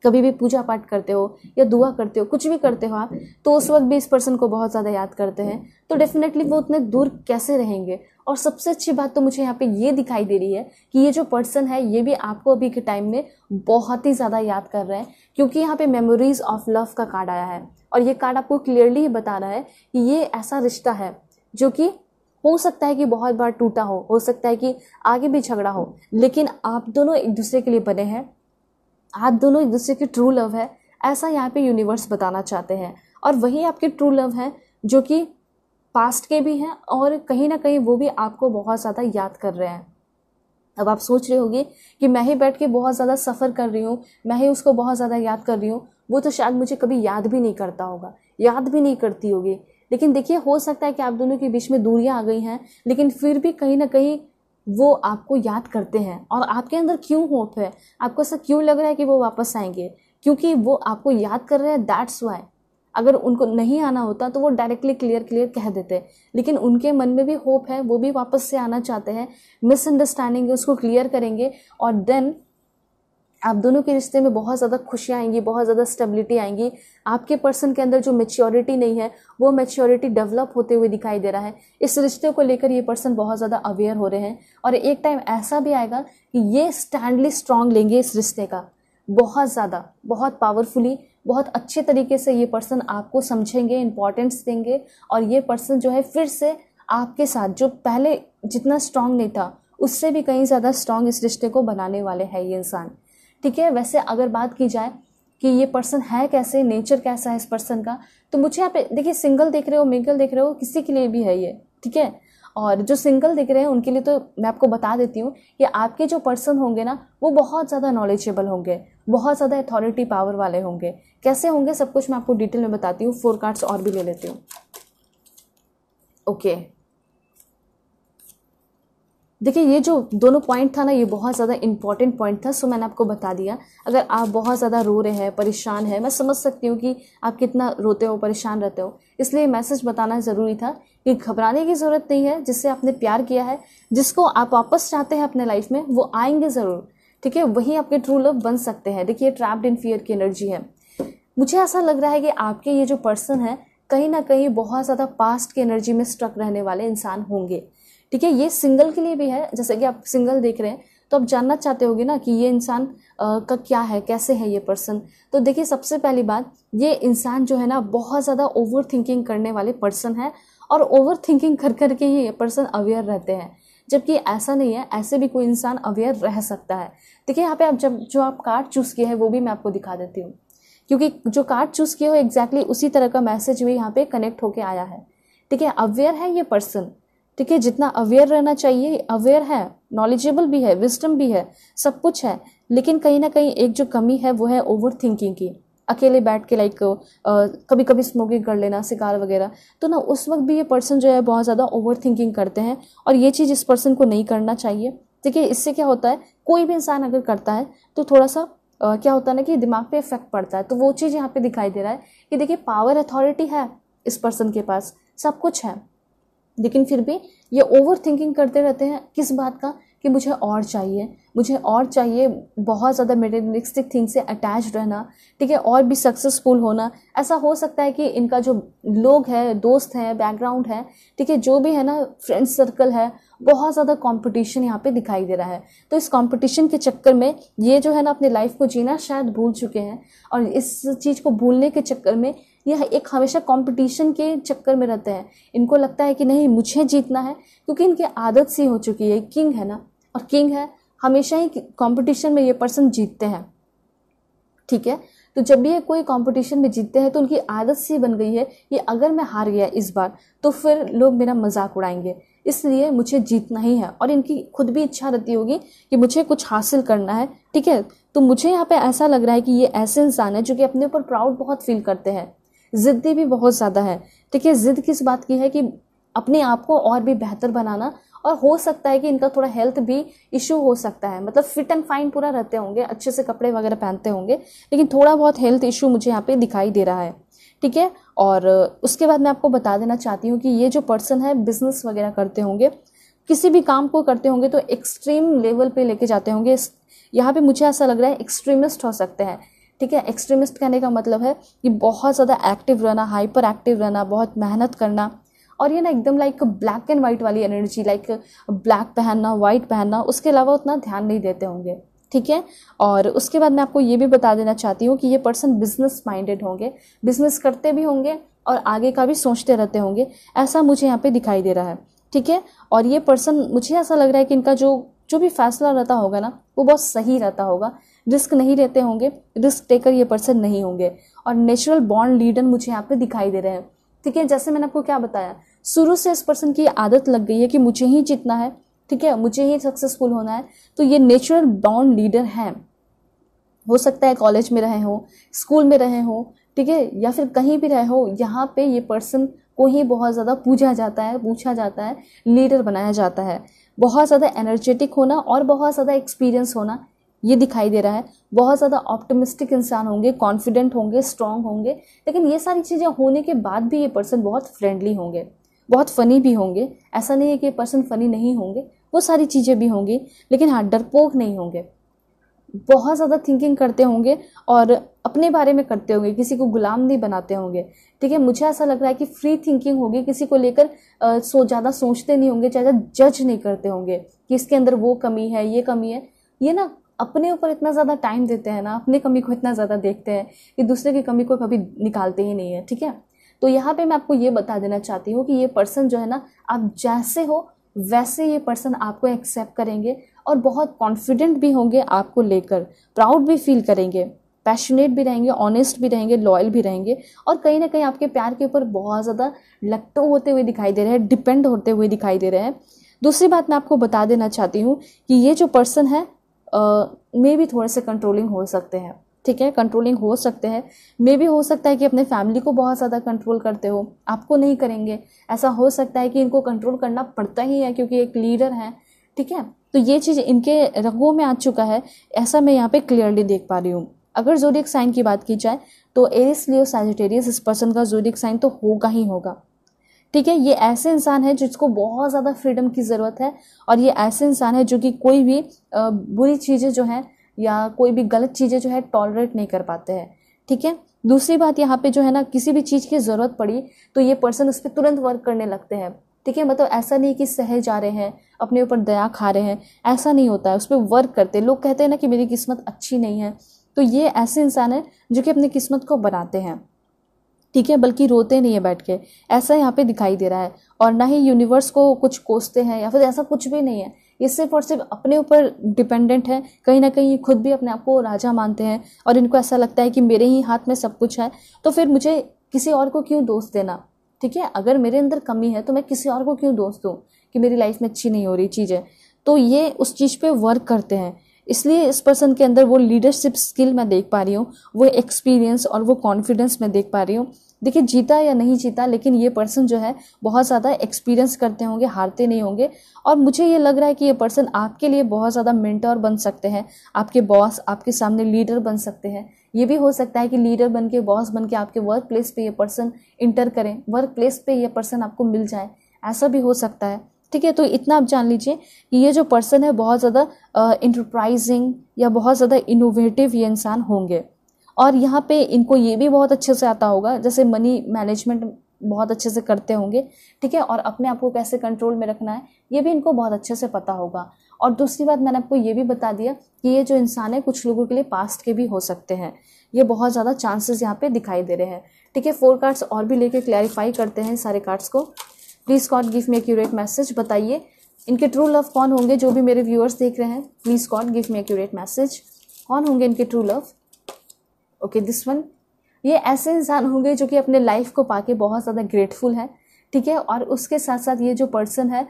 कभी भी पूजा पाठ करते हो या दुआ करते हो, कुछ भी करते हो आप, तो उस वक्त भी इस पर्सन को बहुत ज़्यादा याद करते हैं। तो डेफिनेटली वो उतने दूर कैसे रहेंगे। और सबसे अच्छी बात तो मुझे यहाँ पे ये दिखाई दे रही है कि ये जो पर्सन है ये भी आपको अभी के टाइम में बहुत ही ज़्यादा याद कर रहे हैं, क्योंकि यहाँ पे मेमोरीज ऑफ लव का कार्ड आया है। और ये कार्ड आपको क्लियरली ही बता रहा है कि ये ऐसा रिश्ता है जो कि हो सकता है कि बहुत बार टूटा हो सकता है कि आगे भी झगड़ा हो, लेकिन आप दोनों एक दूसरे के लिए बने हैं, आप दोनों एक दूसरे की ट्रू लव है, ऐसा यहाँ पे यूनिवर्स बताना चाहते हैं। और वही आपके ट्रू लव है जो कि पास्ट के भी हैं, और कहीं ना कहीं वो भी आपको बहुत ज़्यादा याद कर रहे हैं। अब आप सोच रहे होंगे कि मैं ही बैठ के बहुत ज़्यादा सफ़र कर रही हूँ, मैं ही उसको बहुत ज़्यादा याद कर रही हूँ, वो तो शायद मुझे कभी याद भी नहीं करता होगा, याद भी नहीं करती होगी। लेकिन देखिए, हो सकता है कि आप दोनों के बीच में दूरियाँ आ गई हैं, लेकिन फिर भी कहीं ना कहीं वो आपको याद करते हैं। और आपके अंदर क्यों होप है, आपको ऐसा क्यों लग रहा है कि वो वापस आएंगे? क्योंकि वो आपको याद कर रहे हैं, दैट्स वाई। अगर उनको नहीं आना होता तो वो डायरेक्टली क्लियर कह देते, लेकिन उनके मन में भी होप है, वो भी वापस से आना चाहते हैं। मिसअंडरस्टैंडिंग है उसको क्लियर करेंगे, और देन आप दोनों के रिश्ते में बहुत ज़्यादा खुशियाँ आएंगी, बहुत ज़्यादा स्टेबिलिटी आएंगी। आपके पर्सन के अंदर जो मैच्योरिटी नहीं है, वो मैच्योरिटी डेवलप होते हुए दिखाई दे रहा है। इस रिश्ते को लेकर ये पर्सन बहुत ज़्यादा अवेयर हो रहे हैं, और एक टाइम ऐसा भी आएगा कि ये स्टैंडली स्ट्रांग लेंगे इस रिश्ते का, बहुत ज़्यादा, बहुत पावरफुली, बहुत अच्छे तरीके से ये पर्सन आपको समझेंगे, इंपॉर्टेंस देंगे। और ये पर्सन जो है फिर से आपके साथ, जो पहले जितना स्ट्रांग नहीं था उससे भी कहीं ज़्यादा स्ट्रांग इस रिश्ते को बनाने वाले हैं ये इंसान, ठीक है। वैसे अगर बात की जाए कि ये पर्सन है कैसे, नेचर कैसा है इस पर्सन का, तो मुझे यहाँ पे देखिए, सिंगल देख रहे हो, मिंगल देख रहे हो, किसी के लिए भी है ये, ठीक है। और जो सिंगल दिख रहे हैं उनके लिए तो मैं आपको बता देती हूँ कि आपके जो पर्सन होंगे ना, वो बहुत ज़्यादा नॉलेजेबल होंगे, बहुत ज़्यादा अथॉरिटी पावर वाले होंगे। कैसे होंगे सब कुछ मैं आपको डिटेल में बताती हूँ। 4 कार्ड्स और भी ले लेती हूँ। ओके, देखिए ये जो दोनों पॉइंट था ना, ये बहुत ज़्यादा इंपॉर्टेंट पॉइंट था, सो मैंने आपको बता दिया। अगर आप बहुत ज़्यादा रो रहे हैं, परेशान है, मैं समझ सकती हूँ कि आप कितना रोते हो, परेशान रहते हो, इसलिए मैसेज बताना ज़रूरी था कि घबराने की ज़रूरत नहीं है। जिससे आपने प्यार किया है, जिसको आप वापस चाहते हैं अपने लाइफ में, वो आएंगे ज़रूर, ठीक है, वही आपके ट्रू लव बन सकते हैं। देखिए ट्रैप्ड इन फियर की एनर्जी है। मुझे ऐसा लग रहा है कि आपके ये जो पर्सन है, कहीं ना कहीं बहुत ज़्यादा पास्ट की एनर्जी में स्ट्रक रहने वाले इंसान होंगे, ठीक है। ये सिंगल के लिए भी है, जैसे कि आप सिंगल देख रहे हैं तो आप जानना चाहते होगे ना कि ये इंसान का क्या है, कैसे है ये पर्सन। तो देखिए सबसे पहली बात, ये इंसान जो है ना बहुत ज़्यादा ओवर थिंकिंग करने वाले पर्सन है, और ओवर थिंकिंग कर करके ये पर्सन अवेयर रहते हैं, जबकि ऐसा नहीं है, ऐसे भी कोई इंसान अवेयर रह सकता है। देखिए यहाँ पे आप जब जो आप कार्ड चूज़ किए हैं वो भी मैं आपको दिखा देती हूँ, क्योंकि जो कार्ड चूज़ किए हो एग्जैक्टली उसी तरह का मैसेज भी यहाँ पे कनेक्ट होके आया है, ठीक है। अवेयर है ये पर्सन, ठीक है, जितना अवेयर रहना चाहिए अवेयर है, नॉलेजेबल भी है, विजडम भी है, सब कुछ है, लेकिन कहीं ना कहीं एक जो कमी है वो है ओवर थिंकिंग की। अकेले बैठ के लाइक कभी कभी स्मोकिंग कर लेना, सिगार वगैरह, तो ना उस वक्त भी ये पर्सन जो है बहुत ज़्यादा ओवर थिंकिंग करते हैं, और ये चीज़ इस पर्सन को नहीं करना चाहिए। देखिए इससे क्या होता है, कोई भी इंसान अगर करता है तो थोड़ा सा क्या होता है ना कि दिमाग पे इफेक्ट पड़ता है। तो वो चीज़ यहाँ पे दिखाई दे रहा है कि देखिए पावर अथॉरिटी है इस पर्सन के पास, सब कुछ है, लेकिन फिर भी ये ओवर थिंकिंग करते रहते हैं। किस बात का, कि मुझे और चाहिए, मुझे और चाहिए, बहुत ज़्यादा मेटेरियलिस्टिक थिंग से अटैच रहना, ठीक है, और भी सक्सेसफुल होना। ऐसा हो सकता है कि इनका जो लोग है, दोस्त हैं, बैकग्राउंड है, ठीक है, जो भी है ना, फ्रेंड सर्कल है, बहुत ज़्यादा कंपटीशन यहाँ पे दिखाई दे रहा है। तो इस कंपटीशन के चक्कर में ये जो है ना अपने लाइफ को जीना शायद भूल चुके हैं, और इस चीज़ को भूलने के चक्कर में यह एक हमेशा कंपटीशन के चक्कर में रहते हैं। इनको लगता है कि नहीं मुझे जीतना है, क्योंकि इनकी आदत सी हो चुकी है, किंग है ना, और किंग है हमेशा ही कंपटीशन में ये पर्सन जीतते हैं, ठीक है। तो जब भी ये कोई कंपटीशन में जीतते हैं तो उनकी आदत सी बन गई है कि अगर मैं हार गया इस बार तो फिर लोग मेरा मजाक उड़ाएंगे, इसलिए मुझे जीतना ही है। और इनकी खुद भी इच्छा रहती होगी कि मुझे कुछ हासिल करना है, ठीक है। तो मुझे यहाँ पे ऐसा लग रहा है कि ये ऐसे इंसान है जो कि अपने ऊपर प्राउड बहुत फील करते हैं, जिद्दी भी बहुत ज़्यादा है, ठीक है। जिद किस बात की है कि अपने आप को और भी बेहतर बनाना, और हो सकता है कि इनका थोड़ा हेल्थ भी इशू हो सकता है, मतलब फिट एंड फाइन पूरा रहते होंगे, अच्छे से कपड़े वगैरह पहनते होंगे, लेकिन थोड़ा बहुत हेल्थ इशू मुझे यहाँ पे दिखाई दे रहा है, ठीक है। और उसके बाद मैं आपको बता देना चाहती हूँ कि ये जो पर्सन है बिजनेस वगैरह करते होंगे, किसी भी काम को करते होंगे तो एक्सट्रीम लेवल पे लेके जाते होंगे। यहाँ पे मुझे ऐसा लग रहा है एक्सट्रीमिस्ट हो सकते हैं, ठीक है। एक्सट्रीमिस्ट कहने का मतलब है कि बहुत ज़्यादा एक्टिव रहना, हाइपर एक्टिव रहना, बहुत मेहनत करना, और ये ना एकदम लाइक ब्लैक एंड वाइट वाली एनर्जी, लाइक ब्लैक पहनना, वाइट पहनना, उसके अलावा उतना ध्यान नहीं देते होंगे, ठीक है। और उसके बाद मैं आपको ये भी बता देना चाहती हूँ कि ये पर्सन बिजनेस माइंडेड होंगे, बिजनेस करते भी होंगे और आगे का भी सोचते रहते होंगे, ऐसा मुझे यहाँ पे दिखाई दे रहा है, ठीक है। और ये पर्सन, मुझे ऐसा लग रहा है कि इनका जो भी फैसला रहता होगा ना वो बहुत सही रहता होगा, रिस्क नहीं लेते होंगे, रिस्क टेकर ये पर्सन नहीं होंगे, और नेचुरल बॉन्ड लीडर मुझे यहाँ पे दिखाई दे रहे हैं, ठीक है। जैसे मैंने आपको क्या बताया, शुरू से इस पर्सन की आदत लग गई है कि मुझे ही जीतना है, ठीक है, मुझे ही सक्सेसफुल होना है। तो ये नेचुरल बॉन्ड लीडर हैं, हो सकता है कॉलेज में रहे हो, स्कूल में रहे हो, ठीक है, या फिर कहीं भी रहे हो, यहाँ पे ये पर्सन को ही बहुत ज़्यादा पूछा जाता है, लीडर बनाया जाता है। बहुत ज़्यादा एनर्जेटिक होना और बहुत ज़्यादा एक्सपीरियंस होना ये दिखाई दे रहा है। बहुत ज़्यादा ऑप्टिमिस्टिक इंसान होंगे, कॉन्फिडेंट होंगे, स्ट्रांग होंगे, लेकिन ये सारी चीज़ें होने के बाद भी ये पर्सन बहुत फ्रेंडली होंगे, बहुत फ़नी भी होंगे। ऐसा नहीं है कि ये पर्सन फ़नी नहीं होंगे, वो सारी चीज़ें भी होंगी, लेकिन हाँ डरपोक नहीं होंगे। बहुत ज़्यादा थिंकिंग करते होंगे और अपने बारे में करते होंगे, किसी को गुलाम नहीं बनाते होंगे, ठीक है। मुझे ऐसा लग रहा है कि फ्री थिंकिंग होगी, किसी को लेकर ज़्यादा सोचते नहीं होंगे, ज़्यादा जज नहीं करते होंगे कि इसके अंदर वो कमी है, ये कमी है। ये ना अपने ऊपर इतना ज़्यादा टाइम देते हैं ना, अपनी कमी को इतना ज़्यादा देखते हैं कि दूसरे की कमी को कभी निकालते ही नहीं है, ठीक है। तो यहाँ पे मैं आपको ये बता देना चाहती हूँ कि ये पर्सन जो है ना, आप जैसे हो वैसे ये पर्सन आपको एक्सेप्ट करेंगे और बहुत कॉन्फिडेंट भी होंगे आपको लेकर, प्राउड भी फील करेंगे, पैशनेट भी रहेंगे, ऑनेस्ट भी रहेंगे, लॉयल भी रहेंगे, और कहीं ना कहीं आपके प्यार के ऊपर बहुत ज़्यादा लट्टो होते हुए दिखाई दे रहे हैं, डिपेंड होते हुए दिखाई दे रहे हैं। दूसरी बात मैं आपको बता देना चाहती हूँ कि ये जो पर्सन है मे भी थोड़े से कंट्रोलिंग हो सकते हैं, ठीक है, कंट्रोलिंग हो सकते हैं। मे भी हो सकता है कि अपने फैमिली को बहुत ज़्यादा कंट्रोल करते हो, आपको नहीं करेंगे। ऐसा हो सकता है कि इनको कंट्रोल करना पड़ता ही है क्योंकि एक लीडर हैं, ठीक है। तो ये चीज़ इनके रगों में आ चुका है, ऐसा मैं यहाँ पे क्लियरली देख पा रही हूँ। अगर ज़ोडिएक साइन की बात की जाए तो एरिस, लियो, सैजिटेरियस इस पर्सन का ज़ोडिएक साइन तो होगा ही होगा, ठीक है। ये ऐसे इंसान है जिसको बहुत ज़्यादा फ्रीडम की ज़रूरत है, और ये ऐसे इंसान है जो कि कोई भी बुरी चीज़ें जो हैं या कोई भी गलत चीज़ें जो है टॉलरेट नहीं कर पाते हैं, ठीक है। दूसरी बात यहाँ पे जो है ना, किसी भी चीज़ की ज़रूरत पड़ी तो ये पर्सन उस पर तुरंत वर्क करने लगते हैं, ठीक है। मतलब ऐसा नहीं कि सहे जा रहे हैं, अपने ऊपर दया खा रहे हैं, ऐसा नहीं होता है, उस पर वर्क करते। लोग कहते हैं ना कि मेरी किस्मत अच्छी नहीं है, तो ये ऐसे इंसान है जो कि अपनी किस्मत को बनाते हैं, ठीक है, बल्कि रोते नहीं है बैठ के, ऐसा यहाँ पे दिखाई दे रहा है। और ना ही यूनिवर्स को कुछ कोसते हैं या फिर ऐसा कुछ भी नहीं है, ये सिर्फ और सिर्फ अपने ऊपर डिपेंडेंट है। कहीं ना कहीं खुद भी अपने आप को राजा मानते हैं और इनको ऐसा लगता है कि मेरे ही हाथ में सब कुछ है, तो फिर मुझे किसी और को क्यों दोष देना, ठीक है। अगर मेरे अंदर कमी है तो मैं किसी और को क्यों दोष दूँ कि मेरी लाइफ में अच्छी नहीं हो रही चीज़ें। तो ये उस चीज़ पे वर्क करते हैं, इसलिए इस पर्सन के अंदर वो लीडरशिप स्किल मैं देख पा रही हूँ, वो एक्सपीरियंस और वो कॉन्फिडेंस मैं देख पा रही हूँ। देखिए, जीता या नहीं जीता, लेकिन ये पर्सन जो है बहुत ज़्यादा एक्सपीरियंस करते होंगे, हारते नहीं होंगे। और मुझे ये लग रहा है कि ये पर्सन आपके लिए बहुत ज़्यादा मेंटर बन सकते हैं, आपके बॉस, आपके सामने लीडर बन सकते हैं। ये भी हो सकता है कि लीडर बन के, बॉस बन के आपके वर्क प्लेस पे ये पर्सन इंटर करें, वर्क प्लेस पे ये पर्सन आपको मिल जाए, ऐसा भी हो सकता है, ठीक है। तो इतना आप जान लीजिए कि ये जो पर्सन है बहुत ज़्यादा इंटरप्राइजिंग या बहुत ज़्यादा इनोवेटिव ये इंसान होंगे। और यहाँ पे इनको ये भी बहुत अच्छे से आता होगा, जैसे मनी मैनेजमेंट बहुत अच्छे से करते होंगे, ठीक है। और अपने आप को कैसे कंट्रोल में रखना है ये भी इनको बहुत अच्छे से पता होगा। और दूसरी बात, मैंने आपको ये भी बता दिया कि ये जो इंसान है कुछ लोगों के लिए पास्ट के भी हो सकते हैं, ये बहुत ज़्यादा चांसेस यहाँ पे दिखाई दे रहे हैं, ठीक है। 4 कार्ड्स और भी लेके क्लैरिफाई करते हैं सारे कार्ड्स को। Please god give me accurate message, बताइए इनके ट्रू लव कौन होंगे। जो भी मेरे व्यूअर्स देख रहे हैं, please god give me accurate message, कौन होंगे इनके true love. Okay, this one, ये ऐसे इंसान होंगे जो कि अपने लाइफ को पाके बहुत ज़्यादा ग्रेटफुल है, ठीक है। और उसके साथ साथ ये जो पर्सन है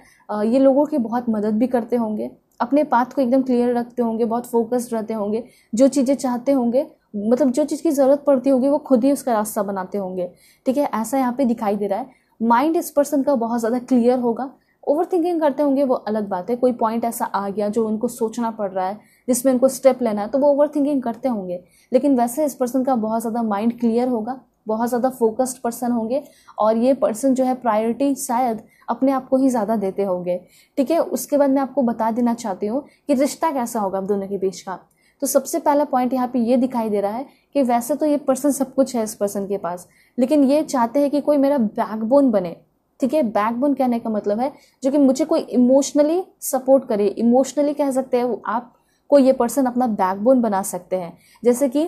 ये लोगों की बहुत मदद भी करते होंगे, अपने पाथ को एकदम क्लियर रखते होंगे, बहुत फोकस्ड रहते होंगे, जो चीज़ें चाहते होंगे, मतलब जो चीज़ की ज़रूरत पड़ती होगी वो खुद ही उसका रास्ता बनाते होंगे, ठीक है। ऐसा यहाँ पे दिखाई दे रहा है। माइंड इस पर्सन का बहुत ज़्यादा क्लियर होगा। ओवर थिंकिंग करते होंगे वो अलग बात है, कोई पॉइंट ऐसा आ गया जो उनको सोचना पड़ रहा है, जिसमें उनको स्टेप लेना है, तो वो ओवर थिंकिंग करते होंगे। लेकिन वैसे इस पर्सन का बहुत ज़्यादा माइंड क्लियर होगा, बहुत ज़्यादा फोकस्ड पर्सन होंगे। और ये पर्सन जो है प्रायोरिटी शायद अपने आप को ही ज़्यादा देते होंगे, ठीक है। उसके बाद मैं आपको बता देना चाहती हूँ कि रिश्ता कैसा होगा आप दोनों के बीच का। तो सबसे पहला पॉइंट यहाँ पे ये दिखाई दे रहा है कि वैसे तो ये पर्सन सब कुछ है इस पर्सन के पास, लेकिन ये चाहते हैं कि कोई मेरा बैकबोन बने, ठीक है। बैकबोन कहने का मतलब है जो कि मुझे कोई इमोशनली सपोर्ट करे, इमोशनली कह सकते हैं आपको ये पर्सन अपना बैकबोन बना सकते हैं। जैसे कि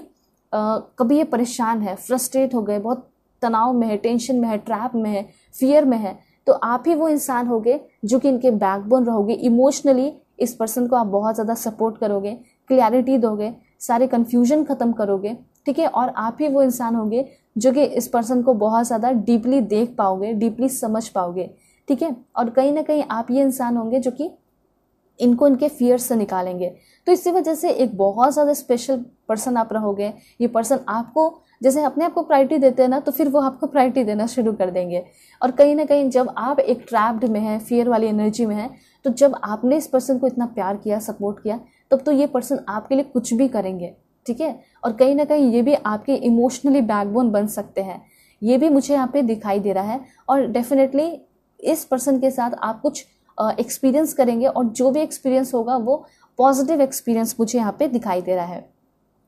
कभी ये परेशान है, फ्रस्ट्रेट हो गए, बहुत तनाव में है, टेंशन में है, ट्रैप में है, फियर में है, तो आप ही वो इंसान होगे जो कि इनके बैकबोन रहोगे। इमोशनली इस पर्सन को आप बहुत ज़्यादा सपोर्ट करोगे, क्लैरिटी दोगे, सारे कन्फ्यूजन ख़त्म करोगे, ठीक है। और आप ही वो इंसान होंगे जो कि इस पर्सन को बहुत ज़्यादा डीपली देख पाओगे, डीपली समझ पाओगे, ठीक है। और कहीं ना कहीं आप ये इंसान होंगे जो कि इनको इनके फियर से निकालेंगे। तो इसी वजह से एक बहुत ज़्यादा स्पेशल पर्सन आप रहोगे। ये पर्सन आपको जैसे अपने आप को प्रायोरिटी देते हैं ना, तो फिर वो आपको प्रायोरिटी देना शुरू कर देंगे। और कहीं ना कहीं जब आप एक ट्रैप्ड में है, फियर वाली एनर्जी में है, तो जब आपने इस पर्सन को इतना प्यार किया, सपोर्ट किया, तब तो ये पर्सन आपके लिए कुछ भी करेंगे, ठीक है। और कहीं ना कहीं ये भी आपके इमोशनली बैकबोन बन सकते हैं, ये भी मुझे यहाँ पे दिखाई दे रहा है। और डेफिनेटली इस पर्सन के साथ आप कुछ एक्सपीरियंस करेंगे, और जो भी एक्सपीरियंस होगा वो पॉजिटिव एक्सपीरियंस मुझे यहाँ पे दिखाई दे रहा है,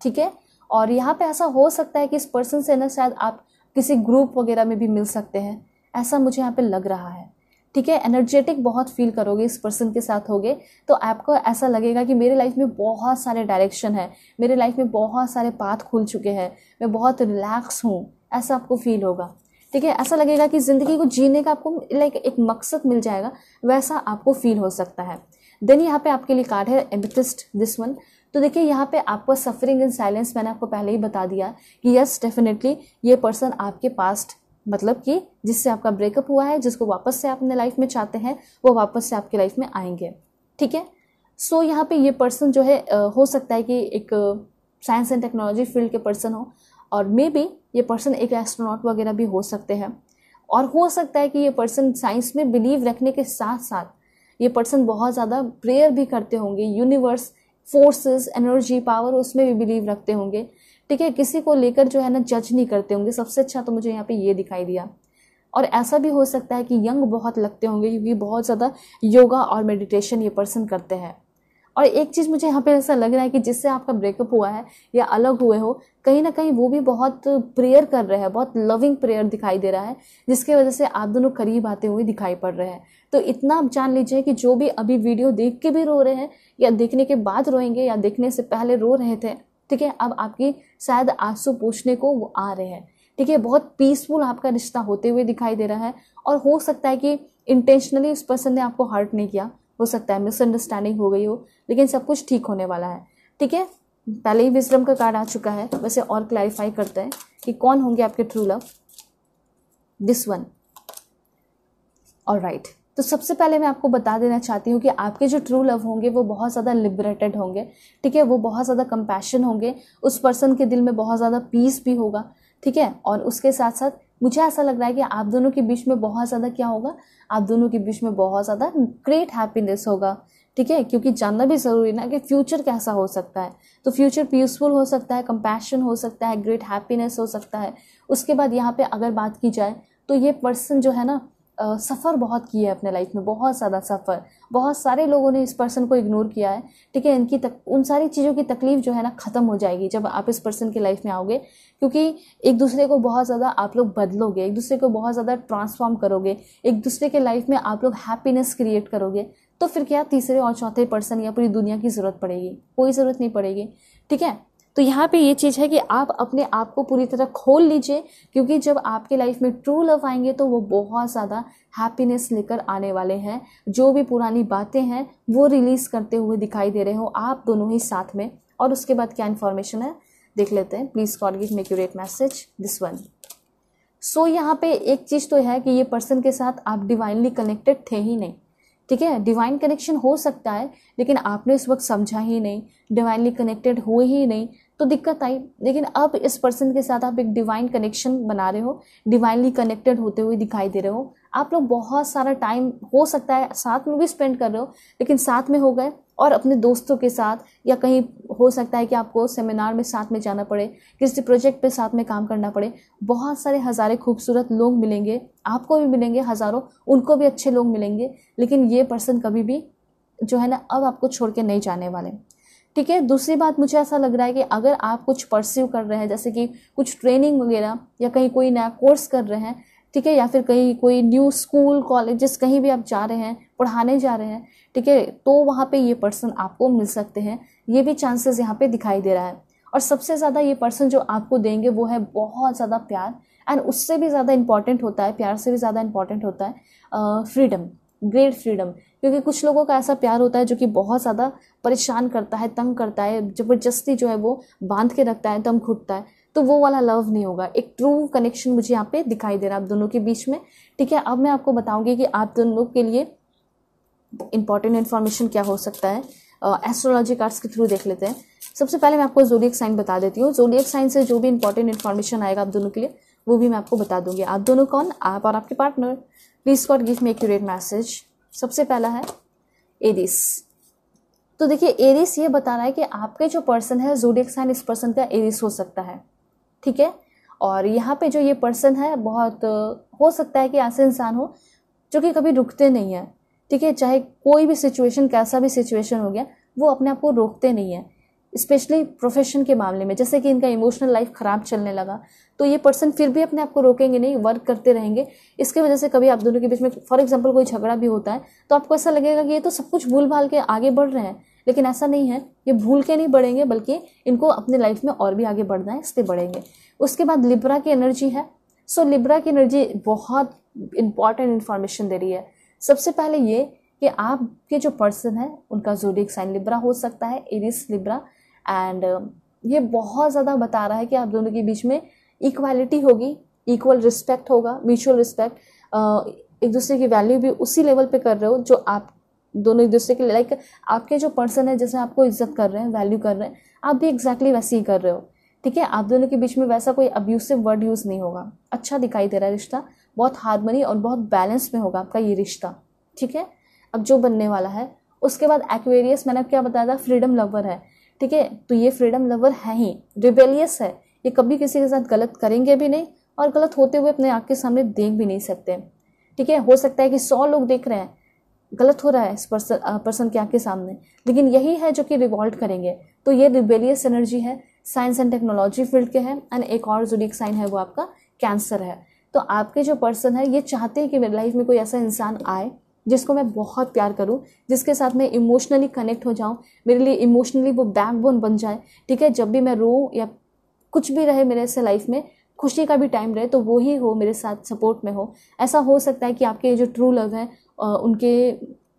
ठीक है। और यहाँ पे ऐसा हो सकता है कि इस पर्सन से ना शायद आप किसी ग्रुप वगैरह में भी मिल सकते हैं, ऐसा मुझे यहाँ पे लग रहा है, ठीक है। एनर्जेटिक बहुत फील करोगे इस पर्सन के साथ होगे, तो आपको ऐसा लगेगा कि मेरे लाइफ में बहुत सारे डायरेक्शन है, मेरे लाइफ में बहुत सारे पाथ खुल चुके हैं, मैं बहुत रिलैक्स हूँ, ऐसा आपको फील होगा, ठीक है। ऐसा लगेगा कि ज़िंदगी को जीने का आपको एक मकसद मिल जाएगा, वैसा आपको फील हो सकता है। देन यहाँ पे आपके लिए कार्ड है एमेथिस्ट, दिस वन। तो देखिए यहाँ पे आपको सफरिंग इन साइलेंस, मैंने आपको पहले ही बता दिया कि यस डेफिनेटली ये पर्सन आपके पास्ट, मतलब कि जिससे आपका ब्रेकअप हुआ है, जिसको वापस से आप अपने लाइफ में चाहते हैं, वो वापस से आपके लाइफ में आएंगे, ठीक है। सो यहाँ पे ये पर्सन जो है हो सकता है कि एक साइंस एंड टेक्नोलॉजी फील्ड के पर्सन हो, और मे बी ये पर्सन एक एस्ट्रोनॉट वगैरह भी हो सकते हैं। और हो सकता है कि ये पर्सन साइंस में बिलीव रखने के साथ साथ ये पर्सन बहुत ज़्यादा प्रेयर भी करते होंगे, यूनिवर्स, फोर्सेस, एनर्जी, पावर, उसमें भी बिलीव रखते होंगे। ठीक है, किसी को लेकर जो है ना जज नहीं करते होंगे। सबसे अच्छा तो मुझे यहाँ पे ये दिखाई दिया। और ऐसा भी हो सकता है कि यंग बहुत लगते होंगे, क्योंकि बहुत ज़्यादा योगा और मेडिटेशन ये पर्सन करते हैं। और एक चीज़ मुझे यहाँ पे ऐसा लग रहा है कि जिससे आपका ब्रेकअप हुआ है या अलग हुए हो, कहीं ना कहीं वो भी बहुत प्रेयर कर रहे हैं, बहुत लविंग प्रेयर दिखाई दे रहा है, जिसके वजह से आप दोनों करीब आते हुए दिखाई पड़ रहे हैं। तो इतना आप जान लीजिए कि जो भी अभी वीडियो देख के भी रो रहे हैं, या देखने के बाद रोएंगे, या देखने से पहले रो रहे थे, ठीक है, अब आपकी शायद आंसू पूछने को वो आ रहे हैं। ठीक है, बहुत पीसफुल आपका रिश्ता होते हुए दिखाई दे रहा है। और हो सकता है कि इंटेंशनली उस पर्सन ने आपको हर्ट नहीं किया, हो सकता है मिसअंडरस्टैंडिंग हो गई हो, लेकिन सब कुछ ठीक होने वाला है। ठीक है, पहले ही विजडम का कार्ड आ चुका है, वैसे और क्लैरिफाई करते हैं कि कौन होंगे आपके true love. This one. Alright, तो सबसे पहले मैं आपको बता देना चाहती हूँ कि आपके जो ट्रू लव होंगे वो बहुत ज़्यादा लिबरेटेड होंगे। ठीक है, वो बहुत ज़्यादा कंपैशन होंगे, उस पर्सन के दिल में बहुत ज़्यादा पीस भी होगा। ठीक है, और उसके साथ साथ मुझे ऐसा लग रहा है कि आप दोनों के बीच में बहुत ज़्यादा क्या होगा, आप दोनों के बीच में बहुत ज़्यादा ग्रेट हैप्पीनेस होगा। ठीक है, क्योंकि जानना भी ज़रूरी ना कि फ्यूचर कैसा हो सकता है। तो फ्यूचर पीसफुल हो सकता है, कंपैशन हो सकता है, ग्रेट हैप्पीनेस हो सकता है। उसके बाद यहाँ पे अगर बात की जाए तो ये पर्सन जो है ना सफ़र बहुत किया है अपने लाइफ में, बहुत ज़्यादा सफ़र। बहुत सारे लोगों ने इस पर्सन को इग्नोर किया है। ठीक है, उन सारी चीज़ों की तकलीफ जो है ना ख़त्म हो जाएगी जब आप इस पर्सन की लाइफ में आओगे, क्योंकि एक दूसरे को बहुत ज़्यादा आप लोग बदलोगे, एक दूसरे को बहुत ज़्यादा ट्रांसफॉर्म करोगे, एक दूसरे के लाइफ में आप लोग हैप्पीनेस क्रिएट करोगे। तो फिर क्या तीसरे और चौथे पर्सन या पूरी दुनिया की ज़रूरत पड़ेगी? कोई ज़रूरत नहीं पड़ेगी। ठीक है, तो यहाँ पे ये चीज़ है कि आप अपने आप को पूरी तरह खोल लीजिए, क्योंकि जब आपके लाइफ में ट्रू लव आएंगे तो वो बहुत ज़्यादा हैप्पीनेस लेकर आने वाले हैं। जो भी पुरानी बातें हैं वो रिलीज़ करते हुए दिखाई दे रहे हो आप दोनों ही साथ में। और उसके बाद क्या इन्फॉर्मेशन है देख लेते हैं। Please god give me accurate message this one. So यहाँ पे एक चीज़ तो है कि ये पर्सन के साथ आप डिवाइनली कनेक्टेड थे ही नहीं। ठीक है, डिवाइन कनेक्शन हो सकता है, लेकिन आपने इस वक्त समझा ही नहीं, डिवाइनली कनेक्टेड हुए ही नहीं, तो दिक्कत आई। लेकिन अब इस पर्सन के साथ आप एक डिवाइन कनेक्शन बना रहे हो, डिवाइनली कनेक्टेड होते हुए दिखाई दे रहे हो। आप लोग बहुत सारा टाइम हो सकता है साथ में भी स्पेंड कर रहे हो, लेकिन साथ में हो गए और अपने दोस्तों के साथ, या कहीं हो सकता है कि आपको सेमिनार में साथ में जाना पड़े, किसी प्रोजेक्ट पे साथ में काम करना पड़े। बहुत सारे हज़ारे खूबसूरत लोग मिलेंगे, आपको भी मिलेंगे हज़ारों, उनको भी अच्छे लोग मिलेंगे, लेकिन ये पर्सन कभी भी जो है ना अब आपको छोड़ के नहीं जाने वाले। ठीक है, दूसरी बात मुझे ऐसा लग रहा है कि अगर आप कुछ परस्यू कर रहे हैं, जैसे कि कुछ ट्रेनिंग वगैरह, या कहीं कोई नया कोर्स कर रहे हैं, ठीक है, या फिर कहीं कोई न्यू स्कूल कॉलेजेस कहीं भी आप जा रहे हैं, पढ़ाने जा रहे हैं, ठीक है, तो वहाँ पे ये पर्सन आपको मिल सकते हैं। ये भी चांसेस यहाँ पे दिखाई दे रहा है। और सबसे ज़्यादा ये पर्सन जो आपको देंगे वो है बहुत ज़्यादा प्यार, एंड उससे भी ज़्यादा इंपॉर्टेंट होता है, प्यार से भी ज़्यादा इंपॉर्टेंट होता है फ्रीडम, ग्रेट फ्रीडम। क्योंकि कुछ लोगों का ऐसा प्यार होता है जो कि बहुत ज़्यादा परेशान करता है, तंग करता है, ज़बरदस्ती जो है वो बांध के रखता है, दम घुटता है, तो वो वाला लव नहीं होगा। एक ट्रू कनेक्शन मुझे यहाँ पे दिखाई दे रहा है आप दोनों के बीच में। ठीक है, अब मैं आपको बताऊंगी कि आप दोनों के लिए इंपॉर्टेंट इन्फॉर्मेशन क्या हो सकता है। एस्ट्रोलॉजी कार्ड्स के थ्रू देख लेते हैं। सबसे पहले मैं आपको ज़ोडिएक साइन बता देती हूँ। ज़ोडिएक साइन से जो भी इंपॉर्टेंट इन्फॉर्मेशन आएगा आप दोनों के लिए वो भी मैं आपको बता दूंगी। आप दोनों कौन? आप और आपके partner. Please God give me accurate message. सबसे पहला है एरिस। तो देखिए, एरिस ये बता रहा है कि आपके जो पर्सन है ज़ोडिएक साइन इस पर्सन का एरिस हो सकता है। ठीक है, और यहाँ पे जो ये पर्सन है बहुत हो सकता है कि ऐसे इंसान हो जो कि कभी रुकते नहीं है। ठीक है, चाहे कोई भी सिचुएशन, कैसा भी सिचुएशन हो गया, वो अपने आप को रोकते नहीं है। स्पेशली प्रोफेशन के मामले में, जैसे कि इनका इमोशनल लाइफ खराब चलने लगा तो ये पर्सन फिर भी अपने आप को रोकेंगे नहीं, वर्क करते रहेंगे। इसके वजह से कभी आप दोनों के बीच में फॉर एग्जांपल कोई झगड़ा भी होता है तो आपको ऐसा लगेगा कि ये तो सब कुछ भूल भाल के आगे बढ़ रहे हैं, लेकिन ऐसा नहीं है। ये भूल के नहीं बढ़ेंगे, बल्कि इनको अपने लाइफ में और भी आगे बढ़ना है, इसलिए बढ़ेंगे। उसके बाद लिब्रा की एनर्जी है। सो लिब्रा की एनर्जी बहुत इंपॉर्टेंट इन्फॉर्मेशन दे रही है। सबसे पहले ये कि आपके जो पर्सन है उनका ज़ोडिएक साइन लिब्रा हो सकता है, एरिस लिब्रा। एंड ये बहुत ज़्यादा बता रहा है कि आप दोनों के बीच में इक्वालिटी होगी, इक्वल रिस्पेक्ट होगा, म्यूचुअल रिस्पेक्ट। एक दूसरे की वैल्यू भी उसी लेवल पे कर रहे हो जो आप दोनों एक दूसरे के लिए, लाइक आपके जो पर्सन है जैसे आपको इज्जत कर रहे हैं, वैल्यू कर रहे हैं, आप भी एग्जैक्टली वैसे ही कर रहे हो। ठीक है, आप दोनों के बीच में वैसा कोई अब्यूसिव वर्ड यूज़ नहीं होगा। अच्छा दिखाई दे रहा है रिश्ता, बहुत हार्मनी और बहुत बैलेंस में होगा आपका ये रिश्ता। ठीक है, अब जो बनने वाला है उसके बाद एक्वेरियस, मैंने क्या बताया था, फ्रीडम लवर है। ठीक है, तो ये फ्रीडम लवर है ही, रिबेलियस है, ये कभी किसी के साथ गलत करेंगे भी नहीं और गलत होते हुए अपने आँख के सामने देख भी नहीं सकते। ठीक है, हो सकता है कि 100 लोग देख रहे हैं, गलत हो रहा है इस पर्सन के आँख के सामने, लेकिन यही है जो कि रिवॉल्ट करेंगे। तो ये रिबेलियस एनर्जी है, साइंस एंड टेक्नोलॉजी फील्ड के हैं। एंड एक और ज़ोडिएक साइन है वो आपका कैंसर है। तो आपके जो पर्सन है ये चाहते हैं कि मेरी लाइफ में कोई ऐसा इंसान आए जिसको मैं बहुत प्यार करूं, जिसके साथ मैं इमोशनली कनेक्ट हो जाऊं, मेरे लिए इमोशनली वो बैकबोन बन जाए। ठीक है, जब भी मैं रो या कुछ भी रहे मेरे से लाइफ में, खुशी का भी टाइम रहे, तो वो ही हो मेरे साथ सपोर्ट में हो। ऐसा हो सकता है कि आपके जो ट्रू लव है उनके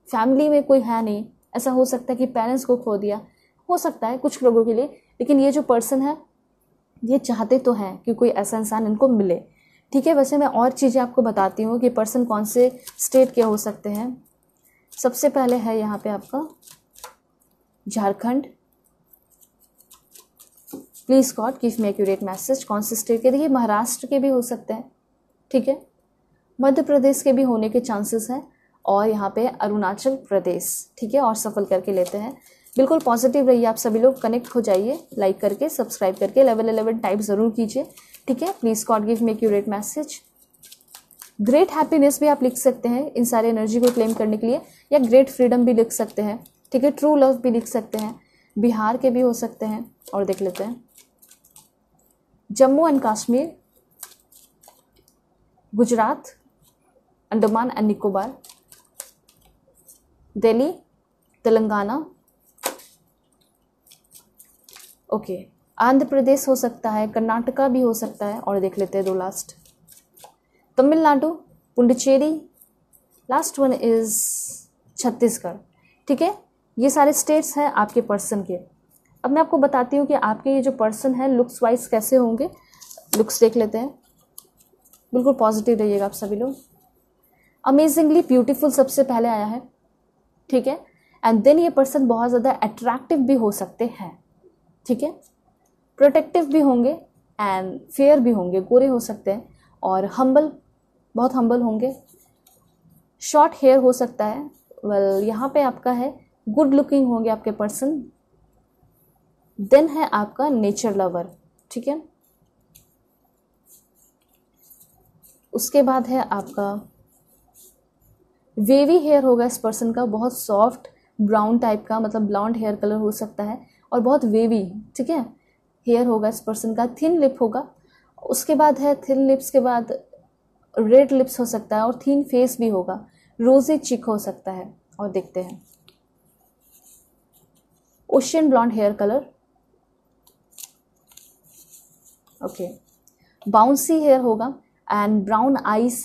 फैमिली में कोई है नहीं, ऐसा हो सकता है कि पेरेंट्स को खो दिया, हो सकता है कुछ लोगों के लिए, लेकिन ये जो पर्सन है ये चाहते तो हैं कि कोई ऐसा इंसान इनको मिले। ठीक है, वैसे मैं और चीज़ें आपको बताती हूँ कि पर्सन कौन से स्टेट के हो सकते हैं। सबसे पहले है यहाँ पे आपका Jharkhand. Please god give me accurate message, कौन से स्टेट के। देखिए, महाराष्ट्र के भी हो सकते हैं। ठीक है, मध्य प्रदेश के भी होने के चांसेस हैं, और यहाँ पे अरुणाचल प्रदेश। ठीक है, और सफल करके लेते हैं। बिल्कुल पॉजिटिव रहिए आप सभी लोग, कनेक्ट हो जाइए लाइक करके, सब्सक्राइब करके, लेवल 11 टाइप ज़रूर कीजिए। ठीक है, please god give me accurate message. Great happiness भी आप लिख सकते हैं इन सारे एनर्जी को क्लेम करने के लिए, या ग्रेट फ्रीडम भी लिख सकते हैं। ठीक है, ट्रू लव भी लिख सकते हैं, बिहार के भी हो सकते हैं। और देख लेते हैं, Jammu and Kashmir, Gujarat, Andaman and Nicobar, Delhi, Telangana, okay, Andhra Pradesh हो सकता है, कर्नाटका भी हो सकता है। और देख लेते हैं दो last, Tamil Nadu, Puducherry, last one is Chhattisgarh. ठीक है, ये सारे स्टेट्स हैं आपके पर्सन के। अब मैं आपको बताती हूँ कि आपके ये जो पर्सन है लुक्स वाइज कैसे होंगे। लुक्स देख लेते हैं, बिल्कुल पॉजिटिव रहिएगा आप सभी लोग। अमेजिंगली ब्यूटीफुल सबसे पहले आया है। ठीक है, एंड देन ये पर्सन बहुत ज़्यादा अट्रैक्टिव भी हो सकते हैं। ठीक है, प्रोटेक्टिव भी होंगे एंड फेयर भी होंगे, गोरे हो सकते हैं, और हम्बल, बहुत हम्बल होंगे। शॉर्ट हेयर हो सकता है। वेल यहाँ पे आपका है गुड लुकिंग होंगे आपके पर्सन। देन है आपका नेचर लवर। ठीक है, उसके बाद है आपका वेवी हेयर होगा इस पर्सन का, बहुत सॉफ्ट ब्राउन टाइप का, मतलब ब्लॉन्ड हेयर कलर हो सकता है, और बहुत वेवी। ठीक है, हेयर होगा इस पर्सन का। थिन लिप होगा। उसके बाद है थिन लिप्स के बाद रेड लिप्स हो सकता है, और थिन फेस भी होगा, रोजी चिक हो सकता है। और देखते हैं, ocean blonde hair colour, okay, bouncy hair होगा एंड ब्राउन आईज,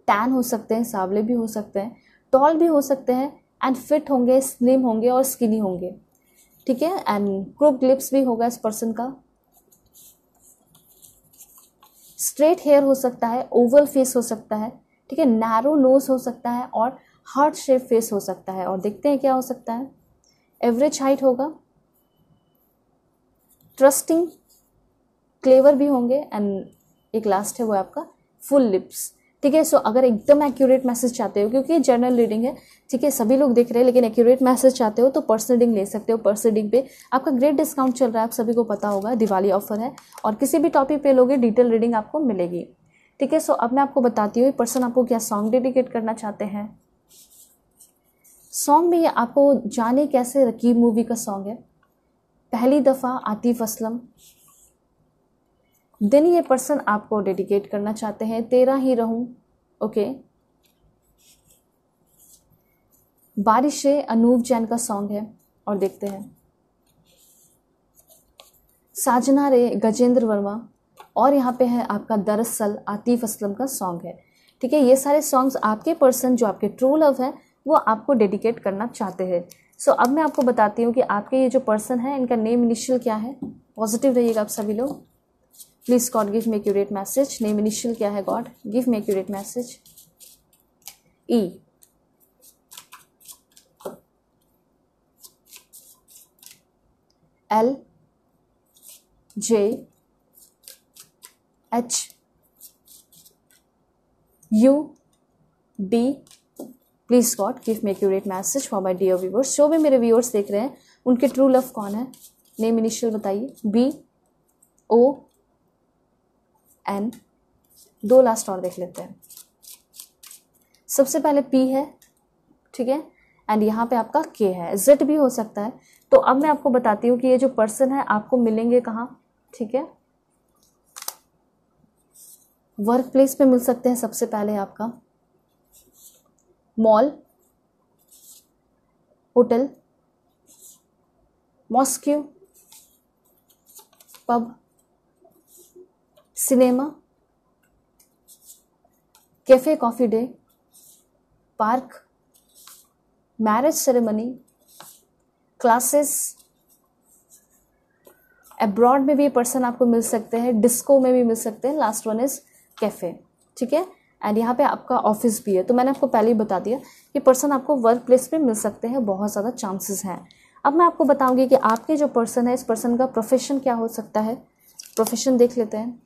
टैन हो सकते हैं, सावले भी हो सकते हैं, टॉल भी हो सकते हैं, एंड फिट होंगे, स्लिम होंगे और स्किनी होंगे। ठीक है, एंड क्रूप्ड लिप्स भी होगा इस पर्सन का। स्ट्रेट हेयर हो सकता है, ओवल फेस हो सकता है। ठीक है, नैरो नोज हो सकता है, और हार्ट शेप फेस हो सकता है। और देखते हैं क्या हो सकता है। एवरेज हाइट होगा, ट्रस्टिंग, क्लेवर भी होंगे, एंड एक लास्ट है वो आपका फुल लिप्स। ठीक है, सो अगर एकदम एक्यूरेट मैसेज चाहते हो, क्योंकि ये जनरल रीडिंग है, ठीक है, सभी लोग देख रहे हैं, लेकिन एक्यूरेट मैसेज चाहते हो तो पर्सनल रीडिंग ले सकते हो। पर्सनल रीडिंग पे आपका ग्रेट डिस्काउंट चल रहा है, आप सभी को पता होगा, दिवाली ऑफर है, और किसी भी टॉपिक पे लोगे डिटेल रीडिंग आपको मिलेगी। ठीक है, सो अब मैं आपको बताती हूँ पर्सन आपको क्या सॉन्ग डेडिकेट करना चाहते हैं। सॉन्ग में ये आपको जाने कैसे रकीब मूवी का सॉन्ग है, पहली दफ़ा आतिफ असलम। दिन ये पर्सन आपको डेडिकेट करना चाहते हैं तेरा ही रहूं, ओके। बारिशें अनूप जैन का सॉन्ग है। और देखते हैं, साजना रे गजेंद्र वर्मा, और यहाँ पे है आपका दरअसल आतिफ असलम का सॉन्ग है। ठीक है, ये सारे सॉन्ग्स आपके पर्सन जो आपके ट्रू लव है वो आपको डेडिकेट करना चाहते हैं। सो अब मैं आपको बताती हूँ कि आपके ये जो पर्सन है इनका नेम इनिशियल क्या है। पॉजिटिव रहिएगा आप सभी लोग। Please God give me accurate message. Name initial क्या है God, give me accurate message. E, L, JHUU, D, please God give me accurate message for my dear viewers. जो भी मेरे व्यूअर्स देख रहे हैं उनके ट्रू लव कौन है, नेम इनिशियल बताइए। BON, 2 लास्ट और देख लेते हैं। सबसे पहले P है, ठीक है, एंड यहाँ पे आपका K है, Z भी हो सकता है। तो अब मैं आपको बताती हूँ कि ये जो पर्सन है आपको मिलेंगे कहाँ, ठीक है, वर्क प्लेस पे मिल सकते हैं। सबसे पहले आपका mall, hotel, mosque, pub, cinema, cafe coffee day, park, marriage ceremony, classes, abroad में भी ये पर्सन आपको मिल सकते हैं, डिस्को में भी मिल सकते हैं। लास्ट वन इज कैफे, ठीक है, एंड यहाँ पे आपका ऑफिस भी है। तो मैंने आपको पहले ही बता दिया कि पर्सन आपको वर्क प्लेस पे मिल सकते हैं, बहुत ज़्यादा चांसेस हैं। अब मैं आपको बताऊंगी कि आपके जो पर्सन है इस पर्सन का प्रोफेशन क्या हो सकता है। प्रोफेशन देख लेते हैं।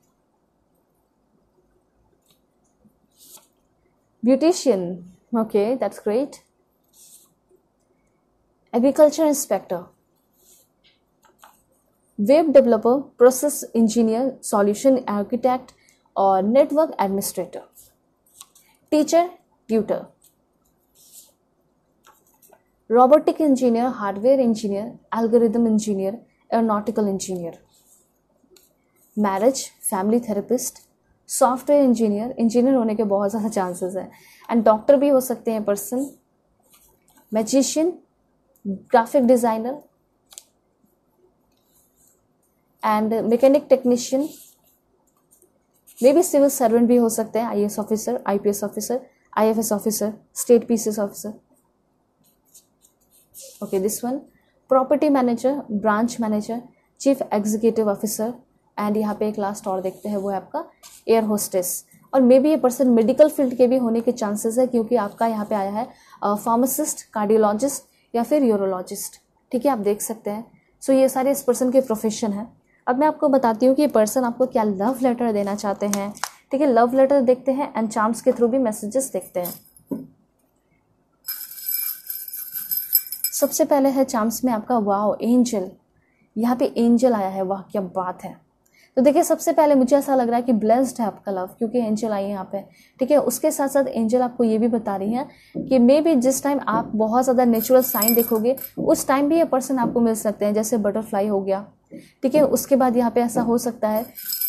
Beautician, okay that's great. Agriculture inspector, web developer, process engineer, solution architect और network administrator, teacher, tutor, robotic engineer, hardware engineer, algorithm engineer, aeronautical engineer, marriage family therapist, software engineer, engineer होने के बहुत ज़्यादा chances हैं, and doctor भी हो सकते हैं person, magician, graphic designer and mechanic technician, may be civil servant भी हो सकते हैं, IAS officer, IPS officer, IFS officer, state PCS officer, okay this one, property manager, branch manager, chief executive officer, and यहाँ पे एक last और देखते हैं वो है आपका एयर होस्टेस। और मे बी ये पर्सन मेडिकल फील्ड के भी होने के चांसेस है, क्योंकि आपका यहाँ पे आया है फार्मासिस्ट, कार्डियोलॉजिस्ट या फिर यूरोलॉजिस्ट, ठीक है, आप देख सकते हैं। सो ये सारे इस पर्सन के प्रोफेशन है। अब मैं आपको बताती हूँ कि ये पर्सन आपको क्या लव लेटर देना चाहते हैं, ठीक है। लव लेटर देखते हैं एंड चार्म्स के थ्रू भी मैसेजेस देखते हैं। सबसे पहले है चार्म्स में आपका वाओ एंजल, यहाँ पे एंजल आया है, वाह क्या बात है। तो देखिए सबसे पहले मुझे ऐसा लग रहा है कि ब्लेस्ड है आपका लव, क्योंकि एंजल आई है यहाँ पे, ठीक है। उसके साथ साथ एंजल आपको ये भी बता रही है कि मे बी जिस टाइम आप बहुत ज़्यादा नेचुरल साइन देखोगे उस टाइम भी ये पर्सन आपको मिल सकते हैं, जैसे बटरफ्लाई हो गया, ठीक है। उसके बाद यहाँ पे ऐसा हो सकता है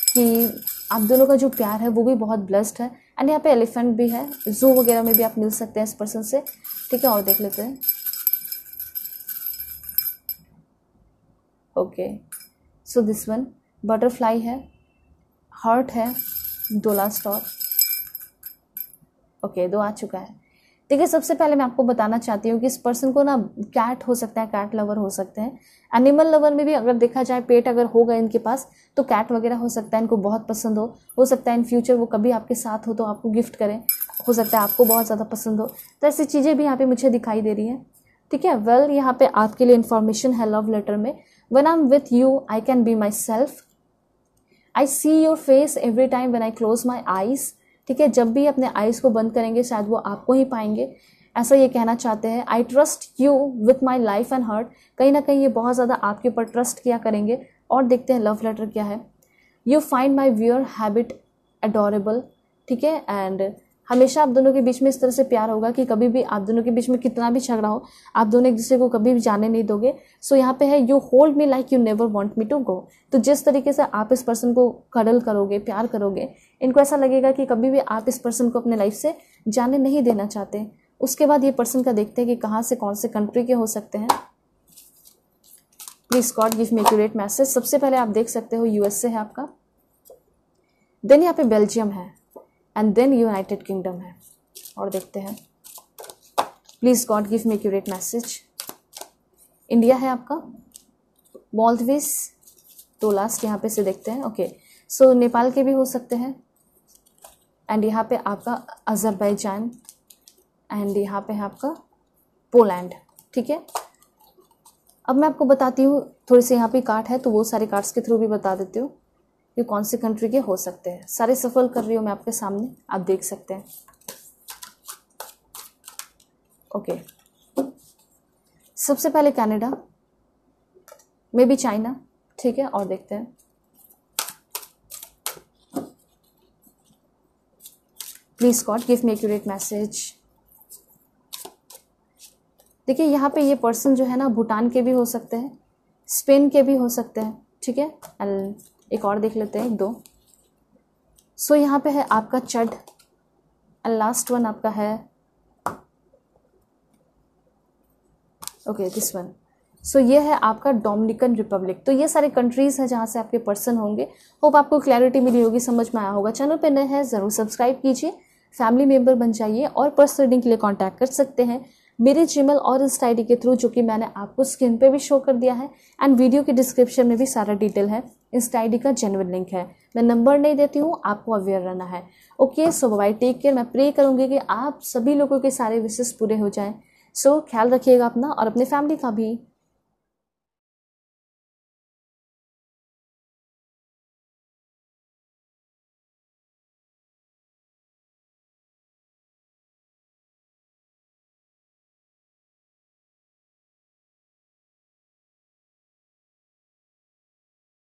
कि आप दोनों का जो प्यार है वो भी बहुत ब्लेस्ड है, एंड यहाँ पे एलिफेंट भी है, जू वगैरह में भी आप मिल सकते हैं इस पर्सन से, ठीक है। और देख लेते हैं, okay so this one butterfly है, हार्ट है, 2 लास्ट और, ओके 2 आ चुका है। देखिए सबसे पहले मैं आपको बताना चाहती हूँ कि इस पर्सन को ना कैट हो सकता है, कैट लवर हो सकते हैं, एनिमल लवर में भी अगर देखा जाए, पेट अगर होगा इनके पास तो कैट वगैरह हो सकता है, इनको बहुत पसंद हो सकता है इन फ्यूचर वो कभी आपके साथ हो तो आपको गिफ्ट करें, हो सकता है आपको बहुत ज़्यादा पसंद हो, तो ऐसी चीज़ें भी यहाँ पे मुझे दिखाई दे रही हैं, ठीक है। वेल यहाँ पे आपके लिए इन्फॉर्मेशन है लव लेटर में, when I am with you I can be my self, I see your face every time when I close my eyes, ठीक है। जब भी अपने आईज को बंद करेंगे शायद वो आपको ही पाएंगे, ऐसा ये कहना चाहते हैं। I trust you with my life and heart, कहीं ना कहीं ये बहुत ज़्यादा आपके ऊपर ट्रस्ट किया करेंगे। और देखते हैं लव लेटर क्या है। You find my wear habit adorable, ठीक है, एंड हमेशा आप दोनों के बीच में इस तरह से प्यार होगा कि कभी भी आप दोनों के बीच में कितना भी झगड़ा हो आप दोनों एक दूसरे को कभी भी जाने नहीं दोगे। सो यहाँ पे है you hold me like you never want me to go, तो जिस तरीके से आप इस पर्सन को कडल करोगे, प्यार करोगे, इनको ऐसा लगेगा कि कभी भी आप इस पर्सन को अपने लाइफ से जाने नहीं देना चाहते। उसके बाद ये पर्सन का देखते हैं कि कहाँ से कौन से कंट्री के हो सकते हैं। Please God give me accurate message. सबसे पहले आप देख सकते हो USA है आपका, देन यहाँ पे बेल्जियम है, एंड देन यूनाइटेड किंगडम है। और देखते हैं, please God give me accurate message. India है आपका, मॉल्दीव्स, 2 लास्ट यहाँ पे से देखते हैं, ओके। सो नेपाल के भी हो सकते हैं, एंड यहाँ पे आपका अजरबैजान, एंड यहाँ पे है आपका पोलैंड, ठीक है। अब मैं आपको बताती हूँ थोड़े से यहाँ पे कार्ड है तो वो सारे कार्ड्स के थ्रू भी बता देती हूँ कि कौन सी कंट्री के हो सकते हैं। सारे सफल कर रही हूँ मैं आपके सामने, आप देख सकते हैं। ओके, सबसे पहले कनाडा, मे बी चाइना, ठीक है, और देखते हैं। Please God give me accurate message. देखिए यहाँ पे ये पर्सन जो है ना भूटान के भी हो सकते हैं, स्पेन के भी हो सकते हैं, ठीक है। एक और देख लेते हैं, एक दो। सो यहाँ पे है आपका चड, एंड लास्ट वन आपका है ओके दिस वन। सो ये है आपका डोमिनिकन रिपब्लिक। तो ये सारे कंट्रीज हैं जहाँ से आपके पर्सन होंगे। होप आपको क्लैरिटी मिली होगी, समझ में आया होगा। चैनल पे नए हैं ज़रूर सब्सक्राइब कीजिए, फैमिली मेंबर बन जाइए, और पर्सनल रीडिंग के लिए कांटेक्ट कर सकते हैं मेरे जीमेल और इंस्टा आईडी के थ्रू, जो कि मैंने आपको स्क्रीन पे भी शो कर दिया है, एंड वीडियो के डिस्क्रिप्शन में भी सारा डिटेल है। इंस्टा आईडी का जेन्युइन लिंक है। मैं नंबर नहीं देती हूँ, आपको अवेयर रहना है। ओके, सो बाय, टेक केयर। मैं प्रे करूँगी कि आप सभी लोगों के सारे विशेष पूरे हो जाएं। सो ख्याल रखिएगा अपना और अपने फैमिली का भी।